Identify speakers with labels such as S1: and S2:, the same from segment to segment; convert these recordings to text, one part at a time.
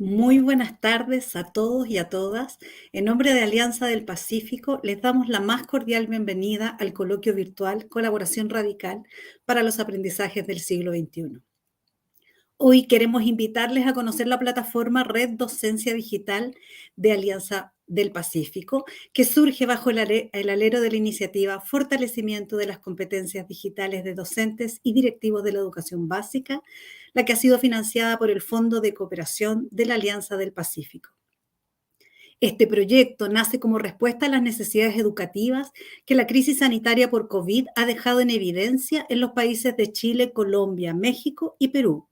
S1: Muy buenas tardes a todos y a todas. En nombre de Alianza del Pacífico, les damos la más cordial bienvenida al coloquio virtual Colaboración Radical para los Aprendizajes del siglo XXI. Hoy queremos invitarles a conocer la plataforma Red Docencia Digital de Alianza del Pacífico, que surge bajo el alero de la iniciativa Fortalecimiento de las competencias digitales de docentes y directivos de la educación básica, la que ha sido financiada por el Fondo de Cooperación de la Alianza del Pacífico. Este proyecto nace como respuesta a las necesidades educativas que la crisis sanitaria por COVID ha dejado en evidencia en los países de Chile, Colombia, México y Perú.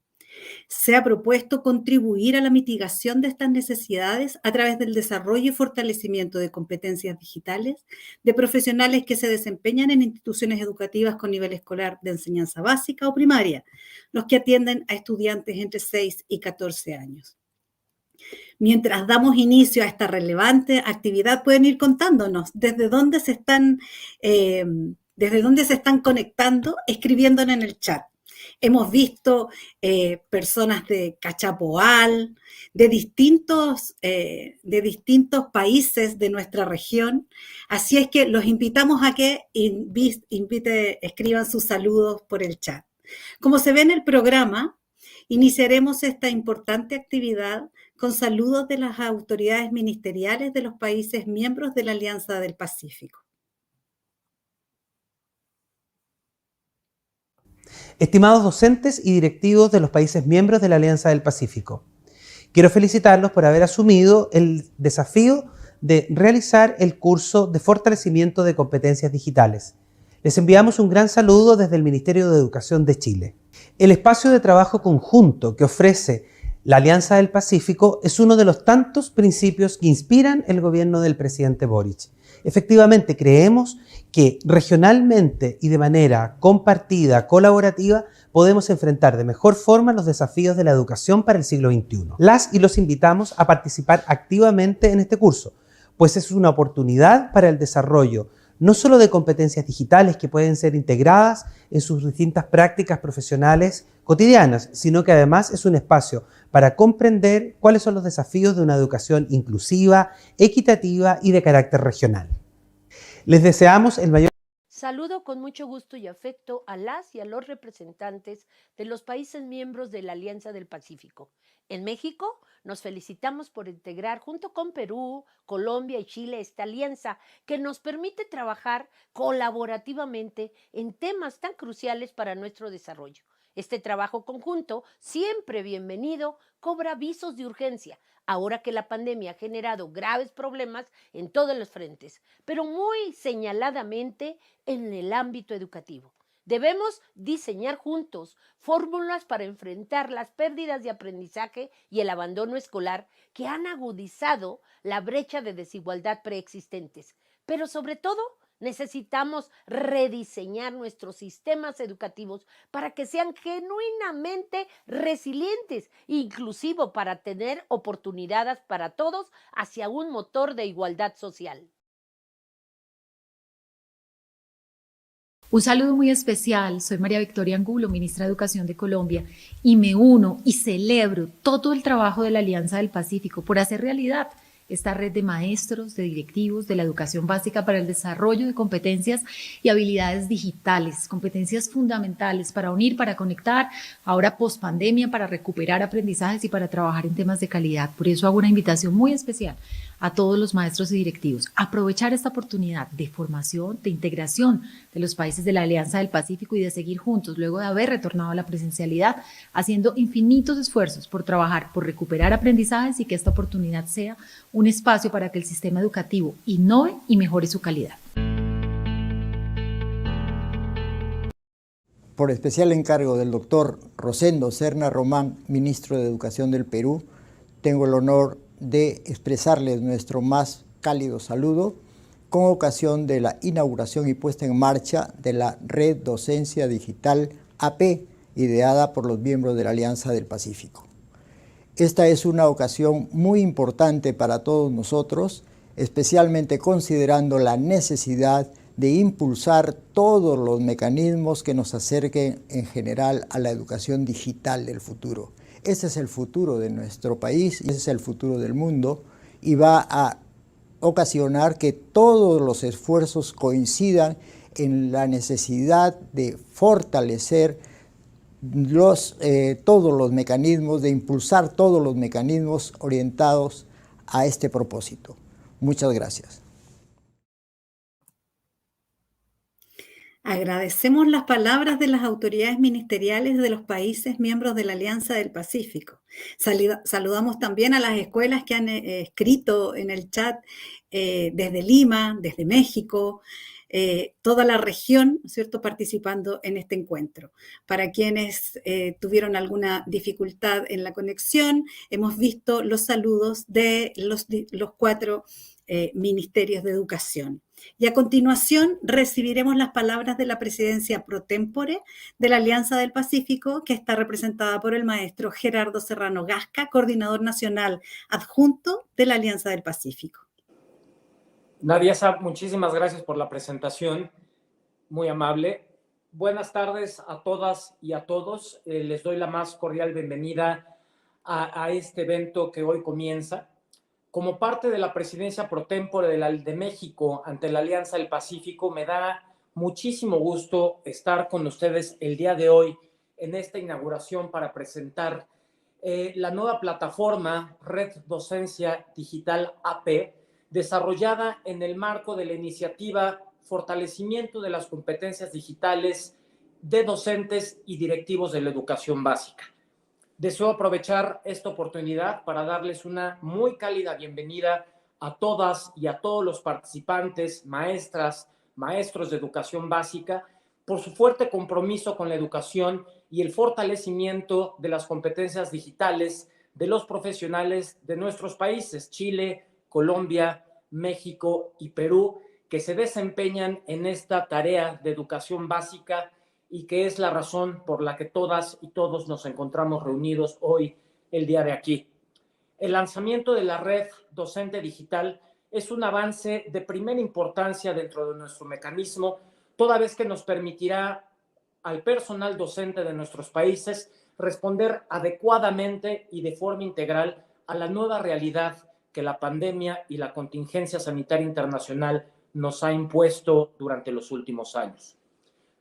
S1: Se ha propuesto contribuir a la mitigación de estas necesidades a través del desarrollo y fortalecimiento de competencias digitales de profesionales que se desempeñan en instituciones educativas con nivel escolar de enseñanza básica o primaria, los que atienden a estudiantes entre 6 y 14 años. Mientras damos inicio a esta relevante actividad, pueden ir contándonos desde dónde se están conectando, escribiéndonos en el chat. Hemos visto personas de Cachapoal, de distintos países de nuestra región. Así es que los invitamos a que escriban sus saludos por el chat. Como se ve en el programa, iniciaremos esta importante actividad con saludos de las autoridades ministeriales de los países miembros de la Alianza del Pacífico.
S2: Estimados docentes y directivos de los países miembros de la Alianza del Pacífico, quiero felicitarlos por haber asumido el desafío de realizar el curso de fortalecimiento de competencias digitales. Les enviamos un gran saludo desde el Ministerio de Educación de Chile. El espacio de trabajo conjunto que ofrece la Alianza del Pacífico es uno de los tantos principios que inspiran el gobierno del presidente Boric. Efectivamente, creemos que regionalmente y de manera compartida, colaborativa, podemos enfrentar de mejor forma los desafíos de la educación para el siglo XXI. Las y los invitamos a participar activamente en este curso, pues es una oportunidad para el desarrollo no solo de competencias digitales que pueden ser integradas en sus distintas prácticas profesionales cotidianas, sino que además es un espacio para comprender cuáles son los desafíos de una educación inclusiva, equitativa y de carácter regional. Les deseamos el mayor...
S3: Saludo con mucho gusto y afecto a las y a los representantes de los países miembros de la Alianza del Pacífico. En México nos felicitamos por integrar junto con Perú, Colombia y Chile esta alianza que nos permite trabajar colaborativamente en temas tan cruciales para nuestro desarrollo. Este trabajo conjunto, siempre bienvenido, cobra visos de urgencia, ahora que la pandemia ha generado graves problemas en todos los frentes, pero muy señaladamente en el ámbito educativo. Debemos diseñar juntos fórmulas para enfrentar las pérdidas de aprendizaje y el abandono escolar que han agudizado la brecha de desigualdad preexistentes. Pero sobre todo, necesitamos rediseñar nuestros sistemas educativos para que sean genuinamente resilientes, inclusive para tener oportunidades para todos hacia un motor de igualdad social.
S4: Un saludo muy especial, soy María Victoria Angulo, ministra de Educación de Colombia, y me uno y celebro todo el trabajo de la Alianza del Pacífico por hacer realidad esta red de maestros, de directivos, de la educación básica para el desarrollo de competencias y habilidades digitales, competencias fundamentales para unir, para conectar, ahora post-pandemia, para recuperar aprendizajes y para trabajar en temas de calidad. Por eso hago una invitación muy especial a todos los maestros y directivos, aprovechar esta oportunidad de formación, de integración de los países de la Alianza del Pacífico y de seguir juntos, luego de haber retornado a la presencialidad, haciendo infinitos esfuerzos por trabajar, por recuperar aprendizajes y que esta oportunidad sea un espacio para que el sistema educativo innove y mejore su calidad.
S5: Por especial encargo del doctor Rosendo Serna Román, ministro de Educación del Perú, tengo el honor de expresarles nuestro más cálido saludo con ocasión de la inauguración y puesta en marcha de la Red Docencia Digital AP, ideada por los miembros de la Alianza del Pacífico. Esta es una ocasión muy importante para todos nosotros, especialmente considerando la necesidad de impulsar todos los mecanismos que nos acerquen en general a la educación digital del futuro. Ese es el futuro de nuestro país, ese es el futuro del mundo y va a ocasionar que todos los esfuerzos coincidan en la necesidad de fortalecer todos los mecanismos, de impulsar todos los mecanismos orientados a este propósito. Muchas gracias.
S1: Agradecemos las palabras de las autoridades ministeriales de los países miembros de la Alianza del Pacífico. Saludamos también a las escuelas que han escrito en el chat desde Lima, desde México, toda la región, ¿cierto?, participando en este encuentro. Para quienes tuvieron alguna dificultad en la conexión, hemos visto los saludos de los 4 ministerios de educación. Y a continuación recibiremos las palabras de la presidencia pro tempore de la Alianza del Pacífico, que está representada por el maestro Gerardo Serrano Gasca, coordinador nacional adjunto de la Alianza del Pacífico.
S6: Nadia Saab, muchísimas gracias por la presentación, muy amable. Buenas tardes a todas y a todos. Les doy la más cordial bienvenida a este evento que hoy comienza. Como parte de la presidencia pro tempore de México ante la Alianza del Pacífico, me da muchísimo gusto estar con ustedes el día de hoy en esta inauguración para presentar la nueva plataforma Red Docencia Digital AP, desarrollada en el marco de la iniciativa Fortalecimiento de las Competencias Digitales de Docentes y Directivos de la Educación Básica. Deseo aprovechar esta oportunidad para darles una muy cálida bienvenida a todas y a todos los participantes, maestras, maestros de educación básica, por su fuerte compromiso con la educación y el fortalecimiento de las competencias digitales de los profesionales de nuestros países, Chile, Colombia, México y Perú, que se desempeñan en esta tarea de educación básica y que es la razón por la que todas y todos nos encontramos reunidos hoy, el día de aquí. El lanzamiento de la red docente digital es un avance de primera importancia dentro de nuestro mecanismo, toda vez que nos permitirá al personal docente de nuestros países responder adecuadamente y de forma integral a la nueva realidad que la pandemia y la contingencia sanitaria internacional nos ha impuesto durante los últimos años.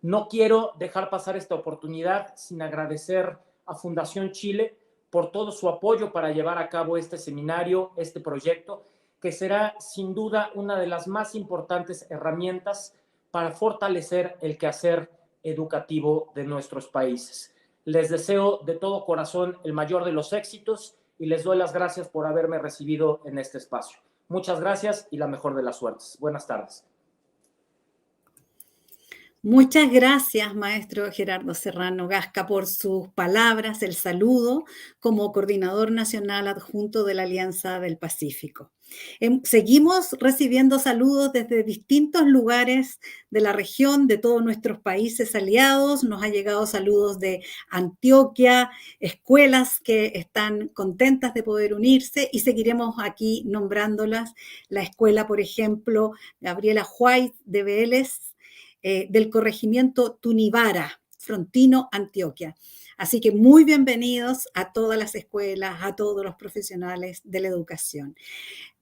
S6: No quiero dejar pasar esta oportunidad sin agradecer a Fundación Chile por todo su apoyo para llevar a cabo este seminario, este proyecto, que será sin duda una de las más importantes herramientas para fortalecer el quehacer educativo de nuestros países. Les deseo de todo corazón el mayor de los éxitos y les doy las gracias por haberme recibido en este espacio. Muchas gracias y la mejor de las suertes. Buenas tardes.
S1: Muchas gracias, maestro Gerardo Serrano Gasca, por sus palabras, el saludo como coordinador nacional adjunto de la Alianza del Pacífico. Seguimos recibiendo saludos desde distintos lugares de la región, de todos nuestros países aliados. Nos han llegado saludos de Antioquia, escuelas que están contentas de poder unirse y seguiremos aquí nombrándolas. La escuela, por ejemplo, Gabriela White de Vélez, del corregimiento Tunibara, Frontino, Antioquia. Así que muy bienvenidos a todas las escuelas, a todos los profesionales de la educación.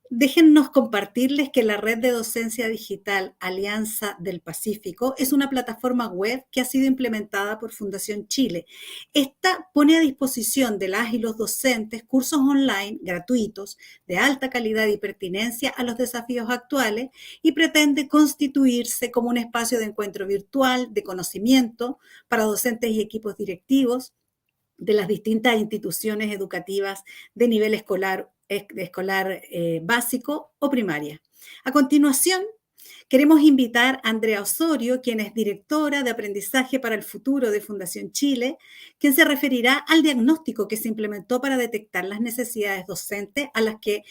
S1: Déjennos compartirles que la red de docencia digital Alianza del Pacífico es una plataforma web que ha sido implementada por Fundación Chile. Esta pone a disposición de las y los docentes cursos online gratuitos de alta calidad y pertinencia a los desafíos actuales y pretende constituirse como un espacio de encuentro virtual de conocimiento para docentes y equipos directivos de las distintas instituciones educativas de nivel escolar básico o primaria. A continuación, queremos invitar a Andrea Osorio, quien es directora de Aprendizaje para el Futuro de Fundación Chile, quien se referirá al diagnóstico que se implementó para detectar las necesidades docentes a las que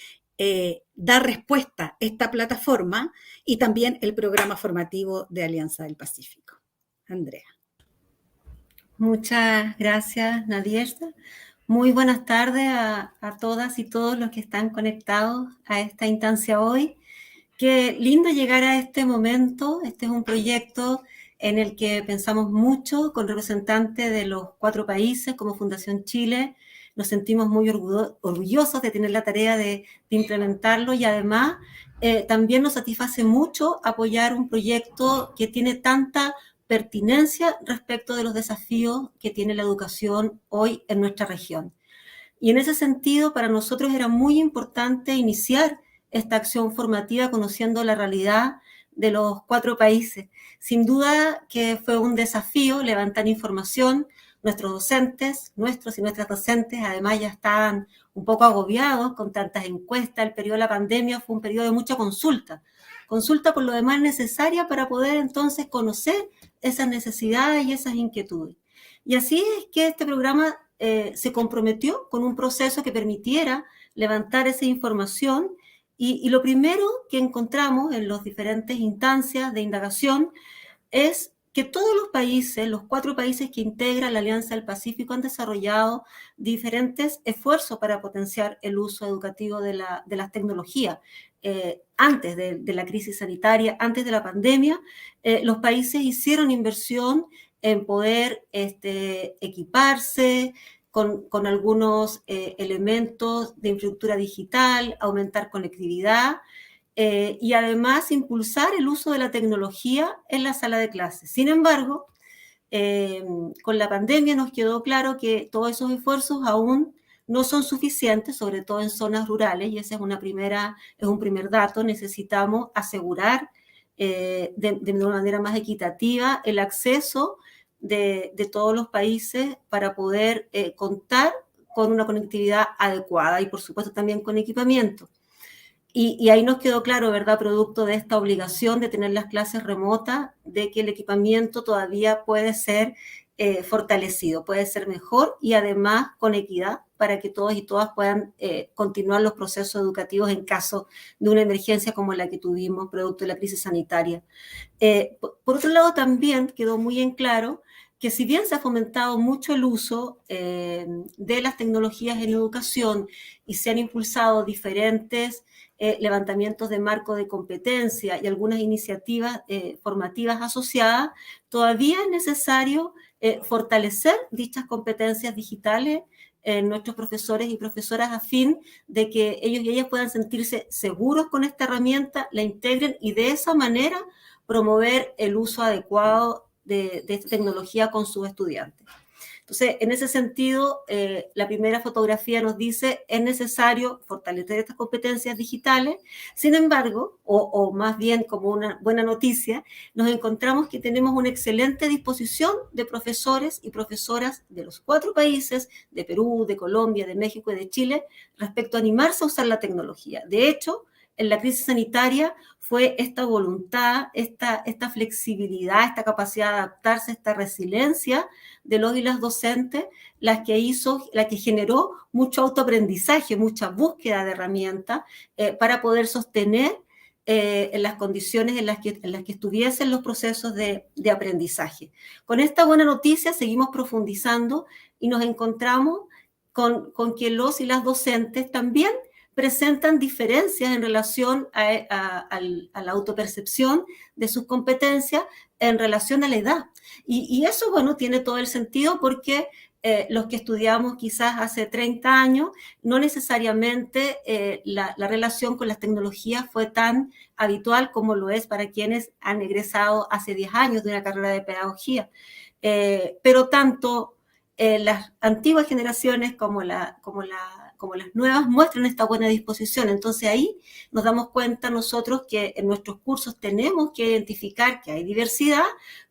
S1: da respuesta esta plataforma y también el programa formativo de Alianza del Pacífico. Andrea.
S7: Muchas gracias, Nadierza. Muy buenas tardes a todas y todos los que están conectados a esta instancia hoy. Qué lindo llegar a este momento. Este es un proyecto en el que pensamos mucho con representantes de los 4 países como Fundación Chile, nos sentimos muy orgullosos de tener la tarea de implementarlo y además también nos satisface mucho apoyar un proyecto que tiene tanta pertinencia respecto de los desafíos que tiene la educación hoy en nuestra región. Y en ese sentido, para nosotros era muy importante iniciar esta acción formativa conociendo la realidad de los 4 países. Sin duda que fue un desafío levantar información. Nuestros docentes, nuestros y nuestras docentes, además ya estaban un poco agobiados con tantas encuestas. El periodo de la pandemia fue un periodo de mucha consulta. Consulta por lo demás necesaria para poder entonces conocer esas necesidades y esas inquietudes. Y así es que este programa se comprometió con un proceso que permitiera levantar esa información y lo primero que encontramos en las diferentes instancias de indagación es que todos los países, los 4 países que integran la Alianza del Pacífico han desarrollado diferentes esfuerzos para potenciar el uso educativo de las tecnologías. Antes de la crisis sanitaria, antes de la pandemia, los países hicieron inversión en poder equiparse con algunos elementos de infraestructura digital, aumentar conectividad y además impulsar el uso de la tecnología en la sala de clases. Sin embargo, con la pandemia nos quedó claro que todos esos esfuerzos aún no son suficientes, sobre todo en zonas rurales, y ese es un primer dato. Necesitamos asegurar de una manera más equitativa el acceso de todos los países para poder contar con una conectividad adecuada y por supuesto también con equipamiento. Y ahí nos quedó claro, ¿verdad?, producto de esta obligación de tener las clases remotas, de que el equipamiento todavía puede ser fortalecido, puede ser mejor y además con equidad para que todos y todas puedan continuar los procesos educativos en caso de una emergencia como la que tuvimos producto de la crisis sanitaria. Por otro lado, también quedó muy en claro que si bien se ha fomentado mucho el uso de las tecnologías en educación y se han impulsado diferentes levantamientos de marco de competencia y algunas iniciativas formativas asociadas, todavía es necesario fortalecer dichas competencias digitales en nuestros profesores y profesoras a fin de que ellos y ellas puedan sentirse seguros con esta herramienta, la integren y de esa manera promover el uso adecuado de esta tecnología con sus estudiantes. Entonces, en ese sentido, la primera fotografía nos dice es necesario fortalecer estas competencias digitales. Sin embargo, o más bien como una buena noticia, nos encontramos que tenemos una excelente disposición de profesores y profesoras de los 4 países, de Perú, de Colombia, de México y de Chile, respecto a animarse a usar la tecnología. De hecho, en la crisis sanitaria fue esta voluntad, esta flexibilidad, esta capacidad de adaptarse, esta resiliencia de los y las docentes, la que generó mucho autoaprendizaje, mucha búsqueda de herramientas para poder sostener en las condiciones en las que estuviesen los procesos de aprendizaje. Con esta buena noticia seguimos profundizando y nos encontramos con que los y las docentes también presentan diferencias en relación a la autopercepción de sus competencias en relación a la edad. Y eso, bueno, tiene todo el sentido porque los que estudiamos quizás hace 30 años, no necesariamente la relación con las tecnologías fue tan habitual como lo es para quienes han egresado hace 10 años de una carrera de pedagogía. Pero tanto las antiguas generaciones como las nuevas muestran esta buena disposición. Entonces ahí nos damos cuenta nosotros que en nuestros cursos tenemos que identificar que hay diversidad,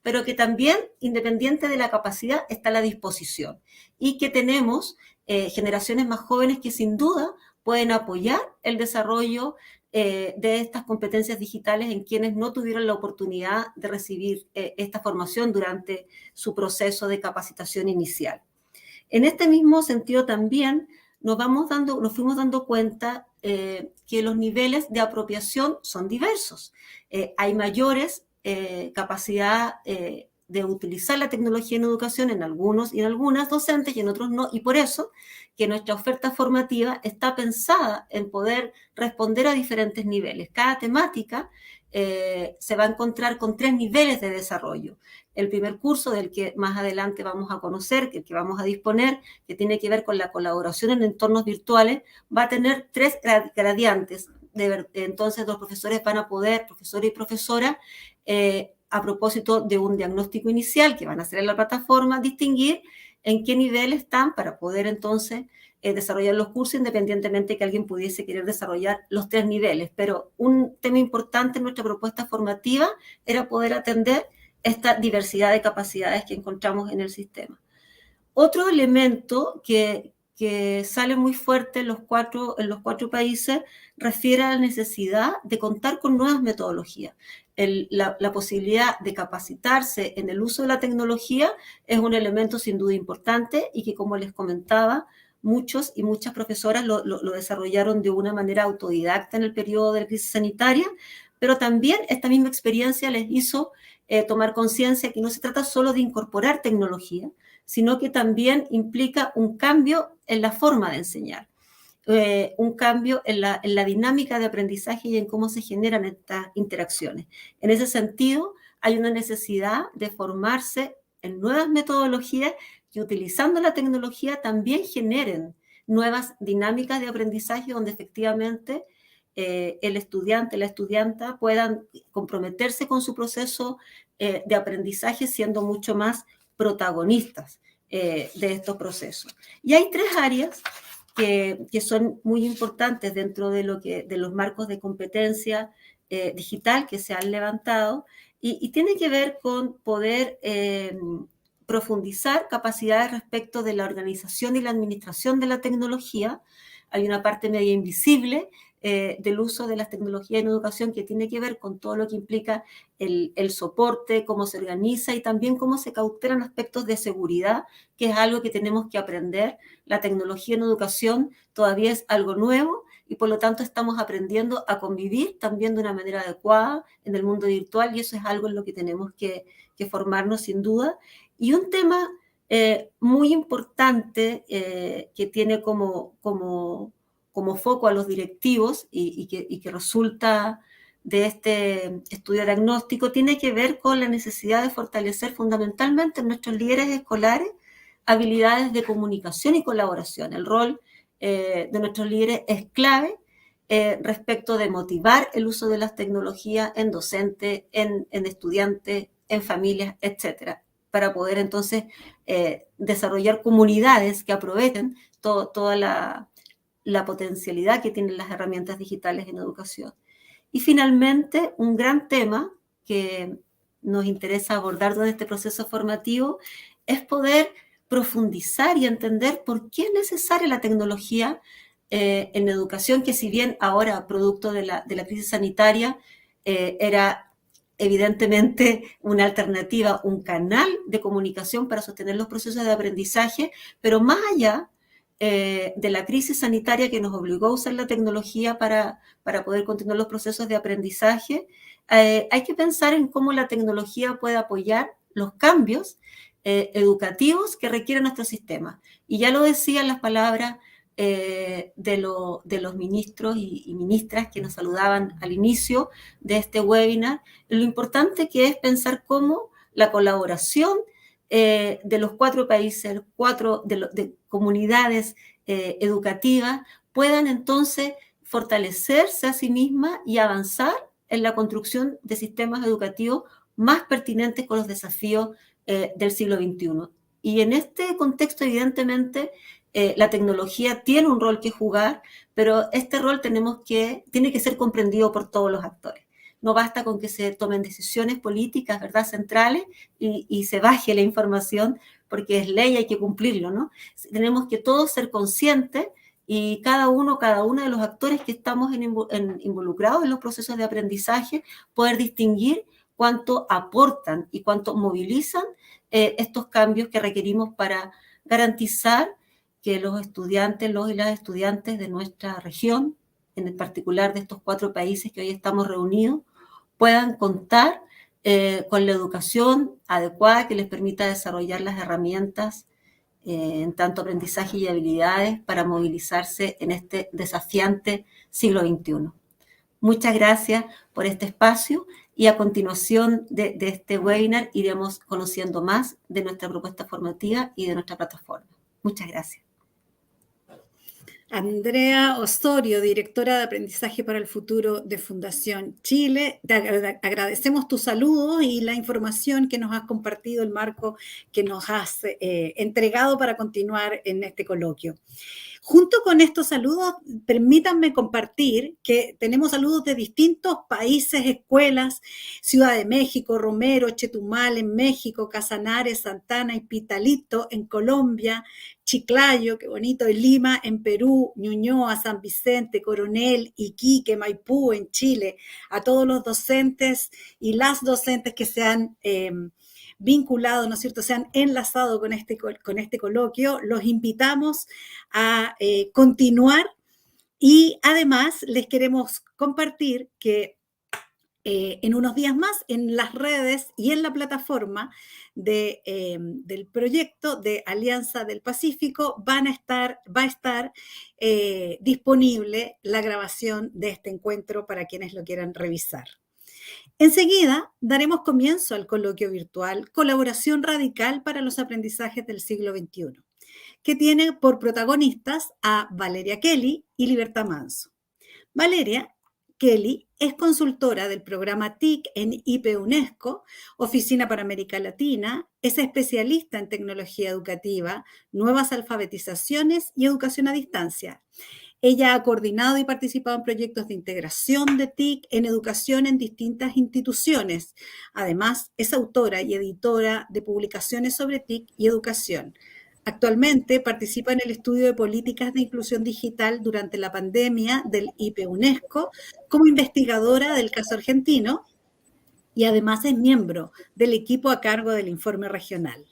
S7: pero que también, independiente de la capacidad, está la disposición. Y que tenemos generaciones más jóvenes que sin duda pueden apoyar el desarrollo de estas competencias digitales en quienes no tuvieron la oportunidad de recibir esta formación durante su proceso de capacitación inicial. En este mismo sentido también nos fuimos dando cuenta que los niveles de apropiación son diversos. Hay mayores capacidad de utilizar la tecnología en educación en algunos y en algunas docentes y en otros no, y por eso que nuestra oferta formativa está pensada en poder responder a diferentes niveles. Cada temática se va a encontrar con 3 niveles de desarrollo. el primer curso del que más adelante vamos a conocer, que vamos a disponer, que tiene que ver con la colaboración en entornos virtuales, va a tener 3 gradientes. Entonces los profesores van a poder, profesor y profesora, a propósito de un diagnóstico inicial que van a hacer en la plataforma, distinguir en qué nivel están para poder entonces desarrollar los cursos, independientemente de que alguien pudiese querer desarrollar los 3 niveles. Pero un tema importante en nuestra propuesta formativa era poder atender esta diversidad de capacidades que encontramos en el sistema. Otro elemento que sale muy fuerte en los 4 países refiere a la necesidad de contar con nuevas metodologías. La posibilidad de capacitarse en el uso de la tecnología es un elemento sin duda importante y que, como les comentaba, muchos y muchas profesoras lo desarrollaron de una manera autodidacta en el periodo de la crisis sanitaria, pero también esta misma experiencia les hizo tomar conciencia que no se trata solo de incorporar tecnología, sino que también implica un cambio en la forma de enseñar, un cambio en la dinámica de aprendizaje y en cómo se generan estas interacciones. En ese sentido, hay una necesidad de formarse en nuevas metodologías que, utilizando la tecnología, también generen nuevas dinámicas de aprendizaje donde efectivamente el estudiante, la estudianta puedan comprometerse con su proceso de aprendizaje siendo mucho más protagonistas de estos procesos. Y hay 3 áreas que son muy importantes dentro de los marcos de competencia digital que se han levantado y tiene que ver con poder profundizar capacidades respecto de la organización y la administración de la tecnología. Hay una parte media invisible del uso de las tecnologías en educación que tiene que ver con todo lo que implica el soporte, cómo se organiza y también cómo se cautelan aspectos de seguridad, que es algo que tenemos que aprender. La tecnología en educación todavía es algo nuevo y por lo tanto estamos aprendiendo a convivir también de una manera adecuada en el mundo virtual y eso es algo en lo que tenemos que formarnos sin duda. Y un tema muy importante que tiene como foco a los directivos y que resulta de este estudio diagnóstico tiene que ver con la necesidad de fortalecer fundamentalmente en nuestros líderes escolares habilidades de comunicación y colaboración. El rol de nuestros líderes es clave respecto de motivar el uso de las tecnologías en docentes, en estudiantes, en familias, etcétera, para poder entonces desarrollar comunidades que aprovechen toda la potencialidad que tienen las herramientas digitales en educación. Y finalmente, un gran tema que nos interesa abordar durante este proceso formativo es poder profundizar y entender por qué es necesaria la tecnología en educación, que si bien ahora, producto de la crisis sanitaria, era evidentemente una alternativa, un canal de comunicación para sostener los procesos de aprendizaje, pero más allá de la crisis sanitaria que nos obligó a usar la tecnología para poder continuar los procesos de aprendizaje, hay que pensar en cómo la tecnología puede apoyar los cambios educativos que requiere nuestro sistema. Y ya lo decían las palabras de los ministros y ministras que nos saludaban al inicio de este webinar, lo importante que es pensar cómo la colaboración de los 4 países, de comunidades educativas, puedan entonces fortalecerse a sí mismas y avanzar en la construcción de sistemas educativos más pertinentes con los desafíos del siglo XXI. Y en este contexto, evidentemente, la tecnología tiene un rol que jugar, pero este rol tiene que ser comprendido por todos los actores. No basta con que se tomen decisiones políticas, ¿verdad?, centrales y se baje la información porque es ley, hay que cumplirlo, ¿no? Tenemos que todos ser conscientes y cada uno de los actores que estamos involucrados en los procesos de aprendizaje, poder distinguir cuánto aportan y cuánto movilizan estos cambios que requerimos para garantizar que los estudiantes, los y las estudiantes de nuestra región, en particular de estos 4 países que hoy estamos reunidos, puedan contar con la educación adecuada que les permita desarrollar las herramientas en tanto aprendizaje y habilidades para movilizarse en este desafiante siglo XXI. Muchas gracias por este espacio y a continuación de este webinar iremos conociendo más de nuestra propuesta formativa y de nuestra plataforma. Muchas gracias.
S1: Andrea Osorio, directora de Aprendizaje para el Futuro de Fundación Chile, te agradecemos tu saludo y la información que nos has compartido, el marco que nos has entregado para continuar en este coloquio. Junto con estos saludos, permítanme compartir que tenemos saludos de distintos países, escuelas, Ciudad de México, Romero, Chetumal en México, Casanares, Santana y Pitalito en Colombia, Chiclayo, qué bonito, en Lima, en Perú, Ñuñoa, San Vicente, Coronel, Iquique, Maipú en Chile, a todos los docentes y las docentes que se han vinculado, ¿no es cierto?, se han enlazado con este coloquio, los invitamos a continuar y además les queremos compartir que en unos días más en las redes y en la plataforma del proyecto de Alianza del Pacífico va a estar disponible la grabación de este encuentro para quienes lo quieran revisar. Enseguida daremos comienzo al coloquio virtual Colaboración Radical para los Aprendizajes del Siglo XXI, que tiene por protagonistas a Valeria Kelly y Libertad Manso. Valeria Kelly es consultora del programa TIC en IP UNESCO, Oficina para América Latina, es especialista en tecnología educativa, nuevas alfabetizaciones y educación a distancia. Ella ha coordinado y participado en proyectos de integración de TIC en educación en distintas instituciones. Además, es autora y editora de publicaciones sobre TIC y educación. Actualmente participa en el estudio de políticas de inclusión digital durante la pandemia del IP UNESCO como investigadora del caso argentino y además es miembro del equipo a cargo del informe regional.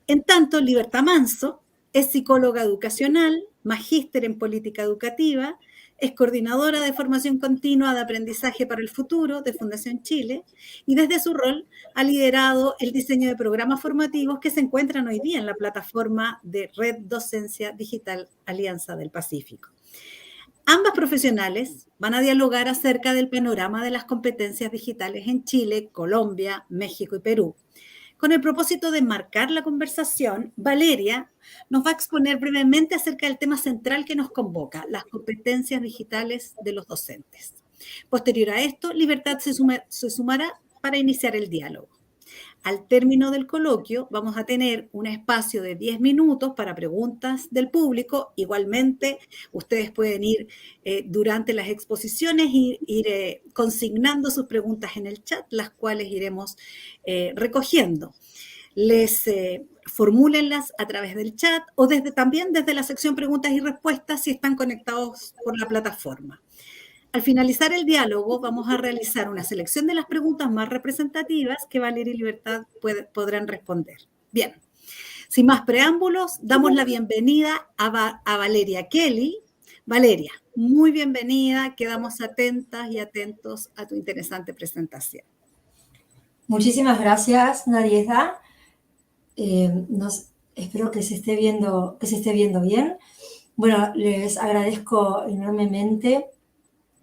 S1: En tanto, Libertad Manso es psicóloga educacional, magíster en política educativa, es coordinadora de formación continua de aprendizaje para el futuro de Fundación Chile y desde su rol ha liderado el diseño de programas formativos que se encuentran hoy día en la plataforma de Red Docencia Digital Alianza del Pacífico. Ambas profesionales van a dialogar acerca del panorama de las competencias digitales en Chile, Colombia, México y Perú. Con el propósito de marcar la conversación, Valeria nos va a exponer brevemente acerca del tema central que nos convoca, las competencias digitales de los docentes. Posterior a esto, Libertad se sumará para iniciar el diálogo. Al término del coloquio, vamos a tener un espacio de 10 minutos para preguntas del público. Igualmente, ustedes pueden ir durante las exposiciones, ir consignando sus preguntas en el chat, las cuales iremos recogiendo. Formúlenlas a través del chat o también desde la sección preguntas y respuestas si están conectados por la plataforma. Al finalizar el diálogo, vamos a realizar una selección de las preguntas más representativas que Valeria y Libertad podrán responder. Bien, sin más preámbulos, damos la bienvenida a Valeria Kelly. Valeria, muy bienvenida, quedamos atentas y atentos a tu interesante presentación.
S8: Muchísimas gracias, Nadiezda. Espero que se esté viendo bien. Bueno, les agradezco enormemente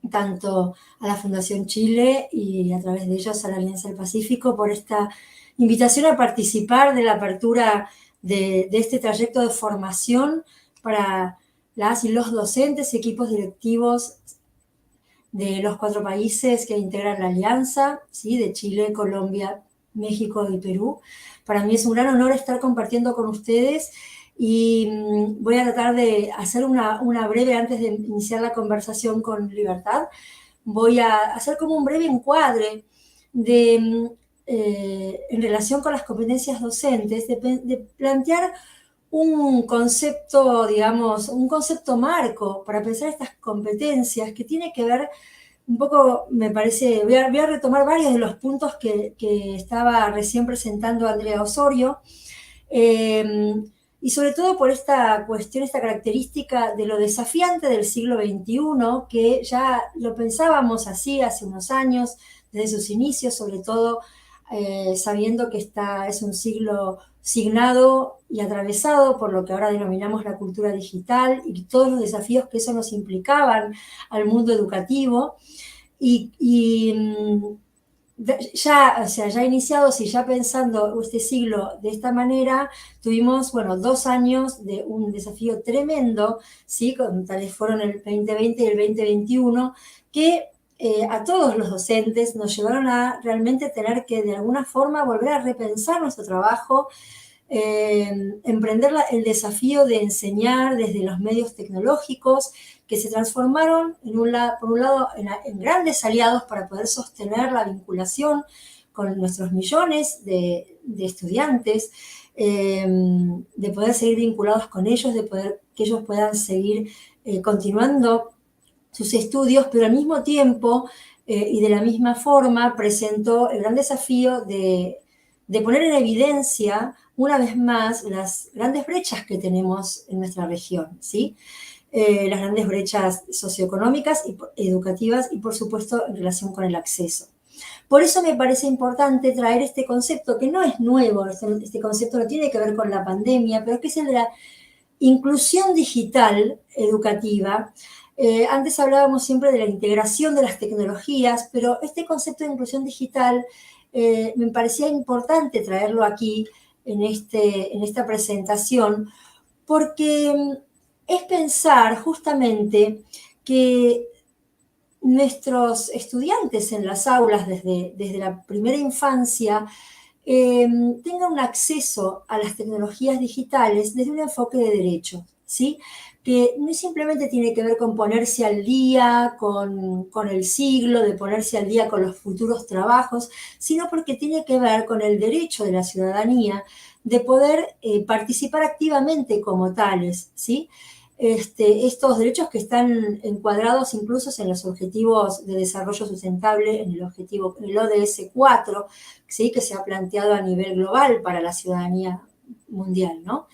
S8: tanto a la Fundación Chile y a través de ellos a la Alianza del Pacífico por esta invitación a participar de la apertura de este trayecto de formación para las y los docentes y equipos directivos de los 4 países que integran la Alianza, ¿sí? De Chile, Colombia, México y Perú. Para mí es un gran honor estar compartiendo con ustedes y voy a tratar de hacer una breve, antes de iniciar la conversación con Libertad, voy a hacer como un breve encuadre en relación con las competencias docentes, de plantear un concepto, digamos, un concepto marco para pensar estas competencias que tiene que ver un poco, me parece, voy a retomar varios de los puntos que estaba recién presentando Andrea Osorio, y sobre todo por esta cuestión, esta característica de lo desafiante del siglo XXI, que ya lo pensábamos así hace unos años, desde sus inicios, sobre todo sabiendo que es un siglo signado y atravesado por lo que ahora denominamos la cultura digital y todos los desafíos que eso nos implicaban al mundo educativo. Y ya iniciados y ya pensando este siglo de esta manera, tuvimos, bueno, 2 años de un desafío tremendo, ¿sí? Tales fueron el 2020 y el 2021, que a todos los docentes nos llevaron a realmente tener que de alguna forma volver a repensar nuestro trabajo, emprender el desafío de enseñar desde los medios tecnológicos que se transformaron por un lado en grandes aliados para poder sostener la vinculación con nuestros millones de estudiantes, de poder seguir vinculados con ellos, que ellos puedan seguir continuando sus estudios, pero al mismo tiempo y de la misma forma presentó el gran desafío de poner en evidencia una vez más las grandes brechas que tenemos en nuestra región, ¿sí? Las grandes brechas socioeconómicas y educativas y, por supuesto, en relación con el acceso. Por eso me parece importante traer este concepto, que no es nuevo, este concepto no tiene que ver con la pandemia, pero que es el de la inclusión digital educativa. Antes hablábamos siempre de la integración de las tecnologías, pero este concepto de inclusión digital me parecía importante traerlo aquí en esta presentación, porque es pensar justamente que nuestros estudiantes en las aulas desde la primera infancia tengan un acceso a las tecnologías digitales desde un enfoque de derechos, ¿sí? Que no simplemente tiene que ver con ponerse al día con el siglo, de ponerse al día con los futuros trabajos, sino porque tiene que ver con el derecho de la ciudadanía de poder participar activamente como tales, ¿sí? Estos derechos que están encuadrados incluso en los objetivos de desarrollo sustentable, en el ODS 4, ¿sí? Que se ha planteado a nivel global para la ciudadanía mundial, ¿no?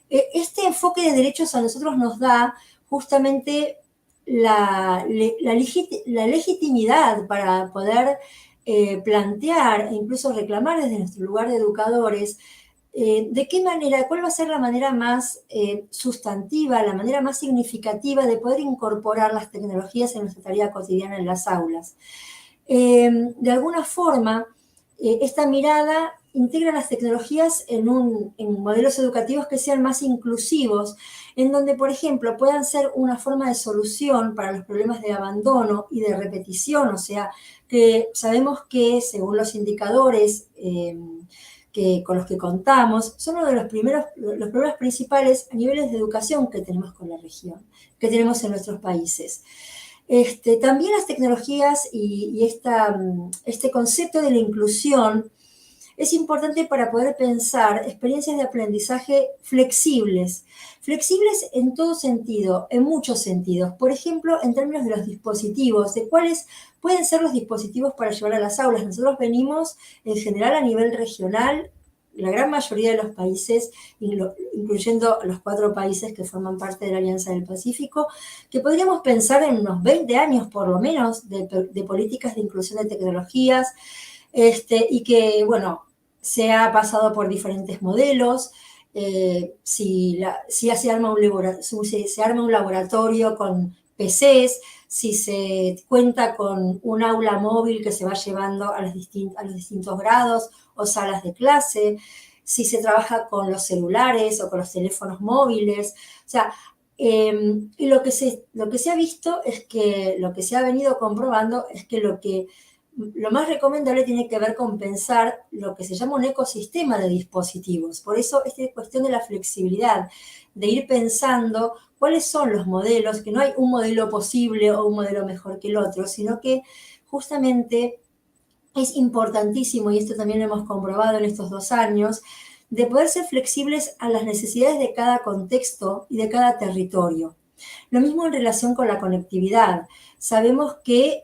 S8: Este enfoque de derechos a nosotros nos da justamente la legitimidad para poder plantear e incluso reclamar desde nuestro lugar de educadores de qué manera, cuál va a ser la manera más sustantiva, la manera más significativa de poder incorporar las tecnologías en nuestra tarea cotidiana en las aulas. De alguna forma, esta mirada integra las tecnologías en modelos educativos que sean más inclusivos, en donde, por ejemplo, puedan ser una forma de solución para los problemas de abandono y de repetición, o sea, que sabemos que según los indicadores con los que contamos, son uno de los problemas principales a niveles de educación que tenemos con la región, que tenemos en nuestros países. También las tecnologías y este concepto de la inclusión es importante para poder pensar experiencias de aprendizaje flexibles en todo sentido, en muchos sentidos. Por ejemplo, en términos de los dispositivos, de cuáles pueden ser los dispositivos para llevar a las aulas. Nosotros venimos, en general, a nivel regional, la gran mayoría de los países, incluyendo los 4 países que forman parte de la Alianza del Pacífico, que podríamos pensar en unos 20 años, por lo menos, de políticas de inclusión de tecnologías, y que, bueno, se ha pasado por diferentes modelos. Si se arma un laboratorio con PCs, si se cuenta con un aula móvil que se va llevando a los distintos grados o salas de clase, si se trabaja con los celulares o con los teléfonos móviles. O sea, y lo que se ha visto es que, lo que se ha venido comprobando es que lo más recomendable tiene que ver con pensar lo que se llama un ecosistema de dispositivos. Por eso esta cuestión de la flexibilidad, de ir pensando cuáles son los modelos, que no hay un modelo posible o un modelo mejor que el otro, sino que justamente es importantísimo, y esto también lo hemos comprobado en estos 2 años, de poder ser flexibles a las necesidades de cada contexto y de cada territorio. Lo mismo en relación con la conectividad. Sabemos que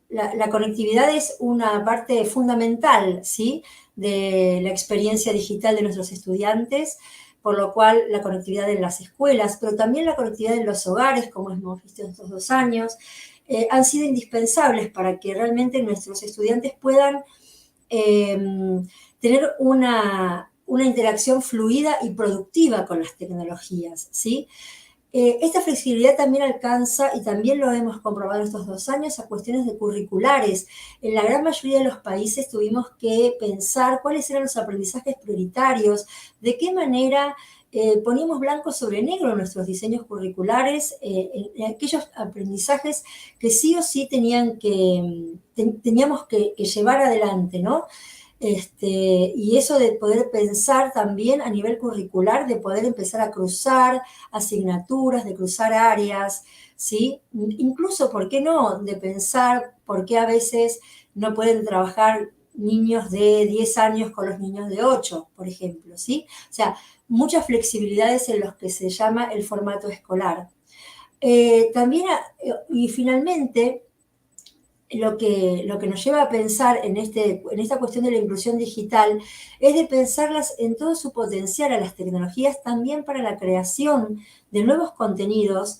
S8: la conectividad es una parte fundamental, ¿sí?, de la experiencia digital de nuestros estudiantes, por lo cual la conectividad en las escuelas, pero también la conectividad en los hogares, como hemos visto en estos 2 años, han sido indispensables para que realmente nuestros estudiantes puedan tener una interacción fluida y productiva con las tecnologías, ¿sí? Esta flexibilidad también alcanza, y también lo hemos comprobado estos 2 años, a cuestiones de curriculares. En la gran mayoría de los países tuvimos que pensar cuáles eran los aprendizajes prioritarios, de qué manera poníamos blanco sobre negro en nuestros diseños curriculares, en aquellos aprendizajes que sí o sí teníamos que llevar adelante, ¿no? Y eso de poder pensar también a nivel curricular, de poder empezar a cruzar asignaturas, de cruzar áreas, ¿sí? Incluso, ¿por qué no? De pensar por qué a veces no pueden trabajar niños de 10 años con los niños de 8, por ejemplo, ¿sí? O sea, muchas flexibilidades en los que se llama el formato escolar. También, y finalmente, lo que nos lleva a pensar en esta cuestión de la inclusión digital es de pensarlas en todo su potencial a las tecnologías también para la creación de nuevos contenidos,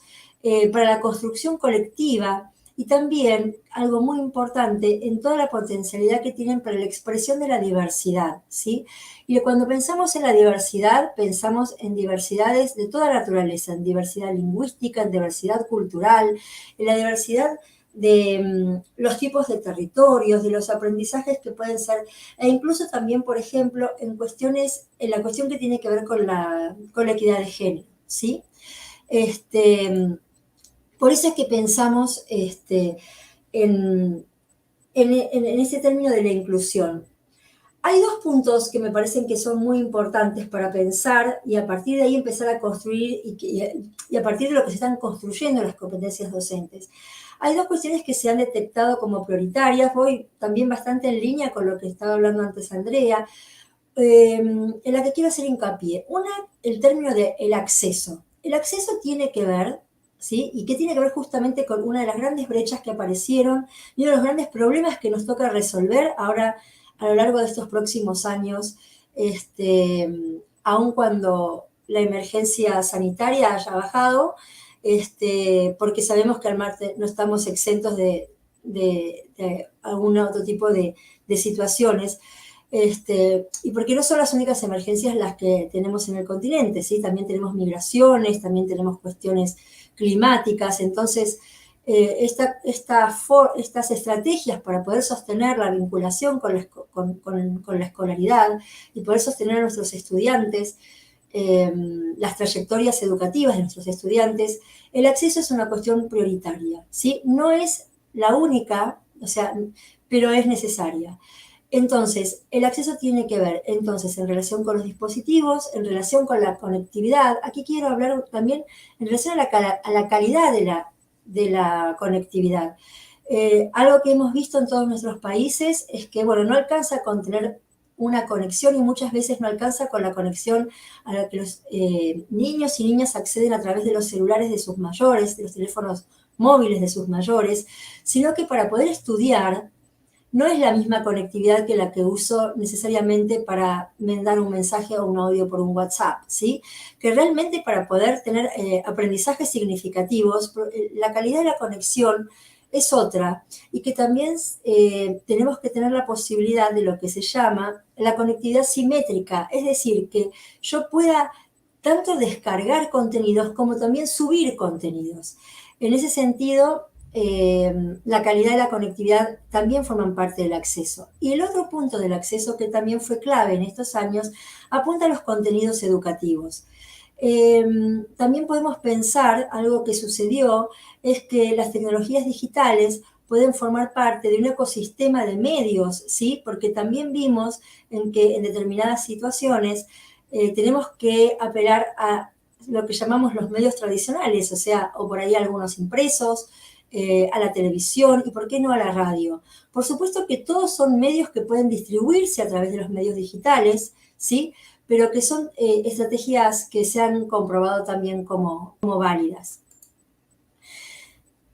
S8: para la construcción colectiva y también, algo muy importante, en toda la potencialidad que tienen para la expresión de la diversidad, ¿sí? Y cuando pensamos en la diversidad, pensamos en diversidades de toda naturaleza, en diversidad lingüística, en diversidad cultural, en la diversidad de los tipos de territorios, de los aprendizajes que pueden ser, e incluso también, por ejemplo, en la cuestión que tiene que ver con la equidad de género, ¿sí? Por eso es que pensamos en ese término de la inclusión. Hay 2 puntos que me parecen que son muy importantes para pensar y a partir de ahí empezar a construir y a partir de lo que se están construyendo las competencias docentes. Hay 2 cuestiones que se han detectado como prioritarias, voy también bastante en línea con lo que estaba hablando antes Andrea, en la que quiero hacer hincapié. Una, el término de el acceso. El acceso tiene que ver, ¿sí? Y que tiene que ver justamente con una de las grandes brechas que aparecieron y uno de los grandes problemas que nos toca resolver ahora a lo largo de estos próximos años, aun cuando la emergencia sanitaria haya bajado, porque sabemos que al martes no estamos exentos de algún otro tipo de situaciones, y porque no son las únicas emergencias las que tenemos en el continente, ¿sí? También tenemos migraciones, también tenemos cuestiones climáticas, entonces estas estrategias para poder sostener la vinculación con la escolaridad y poder sostener a nuestros estudiantes, las trayectorias educativas de nuestros estudiantes, el acceso es una cuestión prioritaria, ¿sí? No es la única, o sea, pero es necesaria. Entonces, el acceso tiene que ver, entonces, en relación con los dispositivos, en relación con la conectividad. Aquí quiero hablar también en relación a la calidad de la conectividad. Algo que hemos visto en todos nuestros países es que, bueno, no alcanza con tener una conexión y muchas veces no alcanza con la conexión a la que los niños y niñas acceden a través de los celulares de sus mayores, de los teléfonos móviles de sus mayores, sino que para poder estudiar no es la misma conectividad que la que uso necesariamente para mandar un mensaje o un audio por un WhatsApp, ¿sí? Que realmente para poder tener aprendizajes significativos, la calidad de la conexión es otra y que también tenemos que tener la posibilidad de lo que se llama la conectividad simétrica, es decir, que yo pueda tanto descargar contenidos como también subir contenidos. En ese sentido, la calidad y la conectividad también forman parte del acceso. Y el otro punto del acceso que también fue clave en estos años apunta a los contenidos educativos. También podemos pensar, algo que sucedió, es que las tecnologías digitales pueden formar parte de un ecosistema de medios, ¿sí? Porque también vimos que en determinadas situaciones tenemos que apelar a lo que llamamos los medios tradicionales, o sea, o por ahí algunos impresos, a la televisión y por qué no a la radio. Por supuesto que todos son medios que pueden distribuirse a través de los medios digitales, ¿sí? Pero que son estrategias que se han comprobado también como válidas.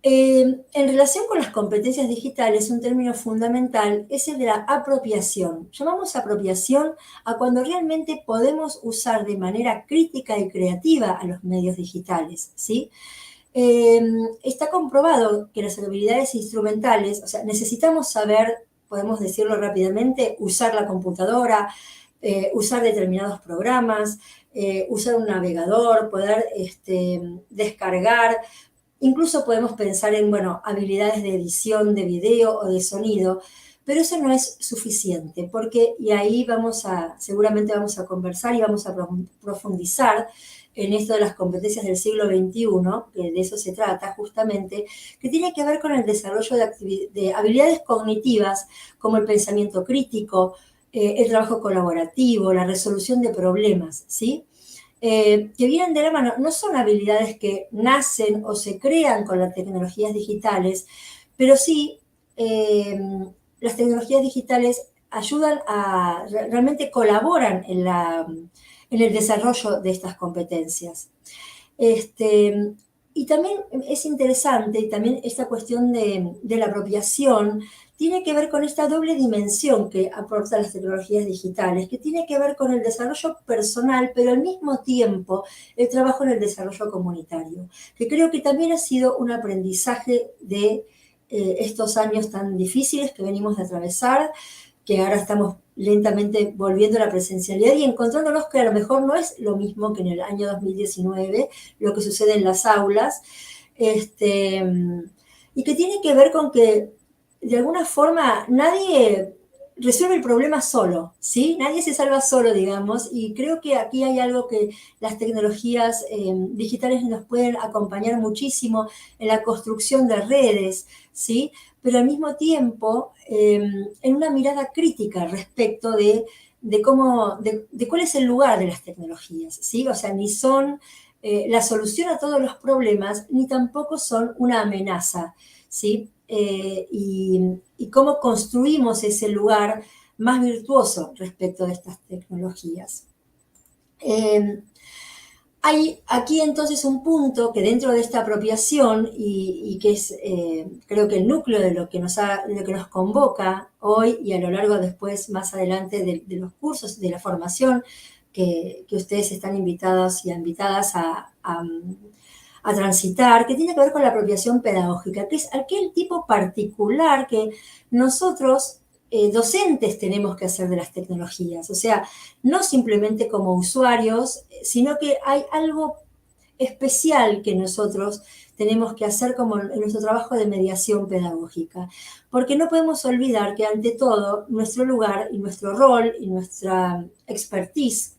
S8: En relación con las competencias digitales, un término fundamental es el de la apropiación. Llamamos apropiación a cuando realmente podemos usar de manera crítica y creativa a los medios digitales, ¿sí? Está comprobado que las habilidades instrumentales, o sea, necesitamos saber, podemos decirlo rápidamente, usar la computadora, usar determinados programas, usar un navegador, poder descargar. Incluso podemos pensar en, bueno, habilidades de edición de video o de sonido, pero eso no es suficiente, porque, y ahí seguramente vamos a conversar y vamos a profundizar en esto de las competencias del siglo XXI, que de eso se trata justamente, que tiene que ver con el desarrollo de habilidades cognitivas como el pensamiento crítico, el trabajo colaborativo, la resolución de problemas, ¿sí? Que vienen de la mano, no son habilidades que nacen o se crean con las tecnologías digitales, pero sí las tecnologías digitales ayudan realmente colaboran en el desarrollo de estas competencias. Y también es interesante, y también esta cuestión de la apropiación tiene que ver con esta doble dimensión que aportan las tecnologías digitales, que tiene que ver con el desarrollo personal, pero al mismo tiempo el trabajo en el desarrollo comunitario, que creo que también ha sido un aprendizaje de estos años tan difíciles que venimos de atravesar, que ahora estamos lentamente volviendo a la presencialidad y encontrándonos que a lo mejor no es lo mismo que en el año 2019, lo que sucede en las aulas, y que tiene que ver con que de alguna forma nadie resuelve el problema solo, ¿sí? Nadie se salva solo, digamos, y creo que aquí hay algo que las tecnologías digitales nos pueden acompañar muchísimo en la construcción de redes, ¿sí? Pero al mismo tiempo en una mirada crítica respecto de cuál es el lugar de las tecnologías, ¿sí? O sea, ni son la solución a todos los problemas, ni tampoco son una amenaza, ¿sí? Y cómo construimos ese lugar más virtuoso respecto de estas tecnologías. Hay aquí entonces un punto que dentro de esta apropiación y que es creo que el núcleo de lo que nos convoca hoy y a lo largo después más adelante de los cursos, de la formación que ustedes están invitados y invitadas a transitar, que tiene que ver con la apropiación pedagógica, que es aquel tipo particular que nosotros docentes tenemos que hacer de las tecnologías, o sea, no simplemente como usuarios, sino que hay algo especial que nosotros tenemos que hacer como en nuestro trabajo de mediación pedagógica, porque no podemos olvidar que ante todo nuestro lugar y nuestro rol y nuestra expertise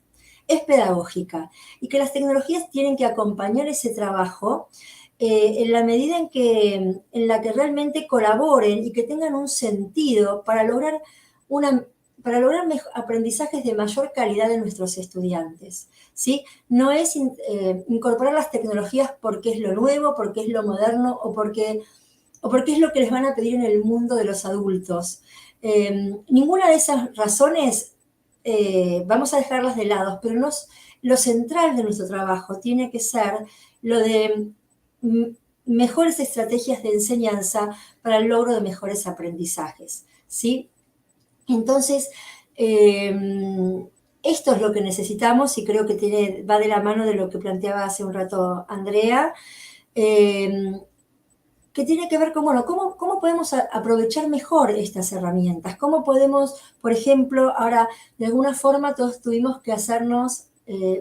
S8: es pedagógica y que las tecnologías tienen que acompañar ese trabajo en la medida en la que realmente colaboren y que tengan un sentido para lograr aprendizajes de mayor calidad en nuestros estudiantes, ¿sí? No es incorporar las tecnologías porque es lo nuevo, porque es lo moderno o porque es lo que les van a pedir en el mundo de los adultos. Ninguna de esas razones vamos a dejarlas de lado, pero lo central de nuestro trabajo tiene que ser lo de mejores estrategias de enseñanza para el logro de mejores aprendizajes, ¿sí? Entonces, esto es lo que necesitamos y creo que va de la mano de lo que planteaba hace un rato Andrea, que tiene que ver con, bueno, cómo podemos aprovechar mejor estas herramientas, cómo podemos, por ejemplo, ahora de alguna forma todos tuvimos que hacernos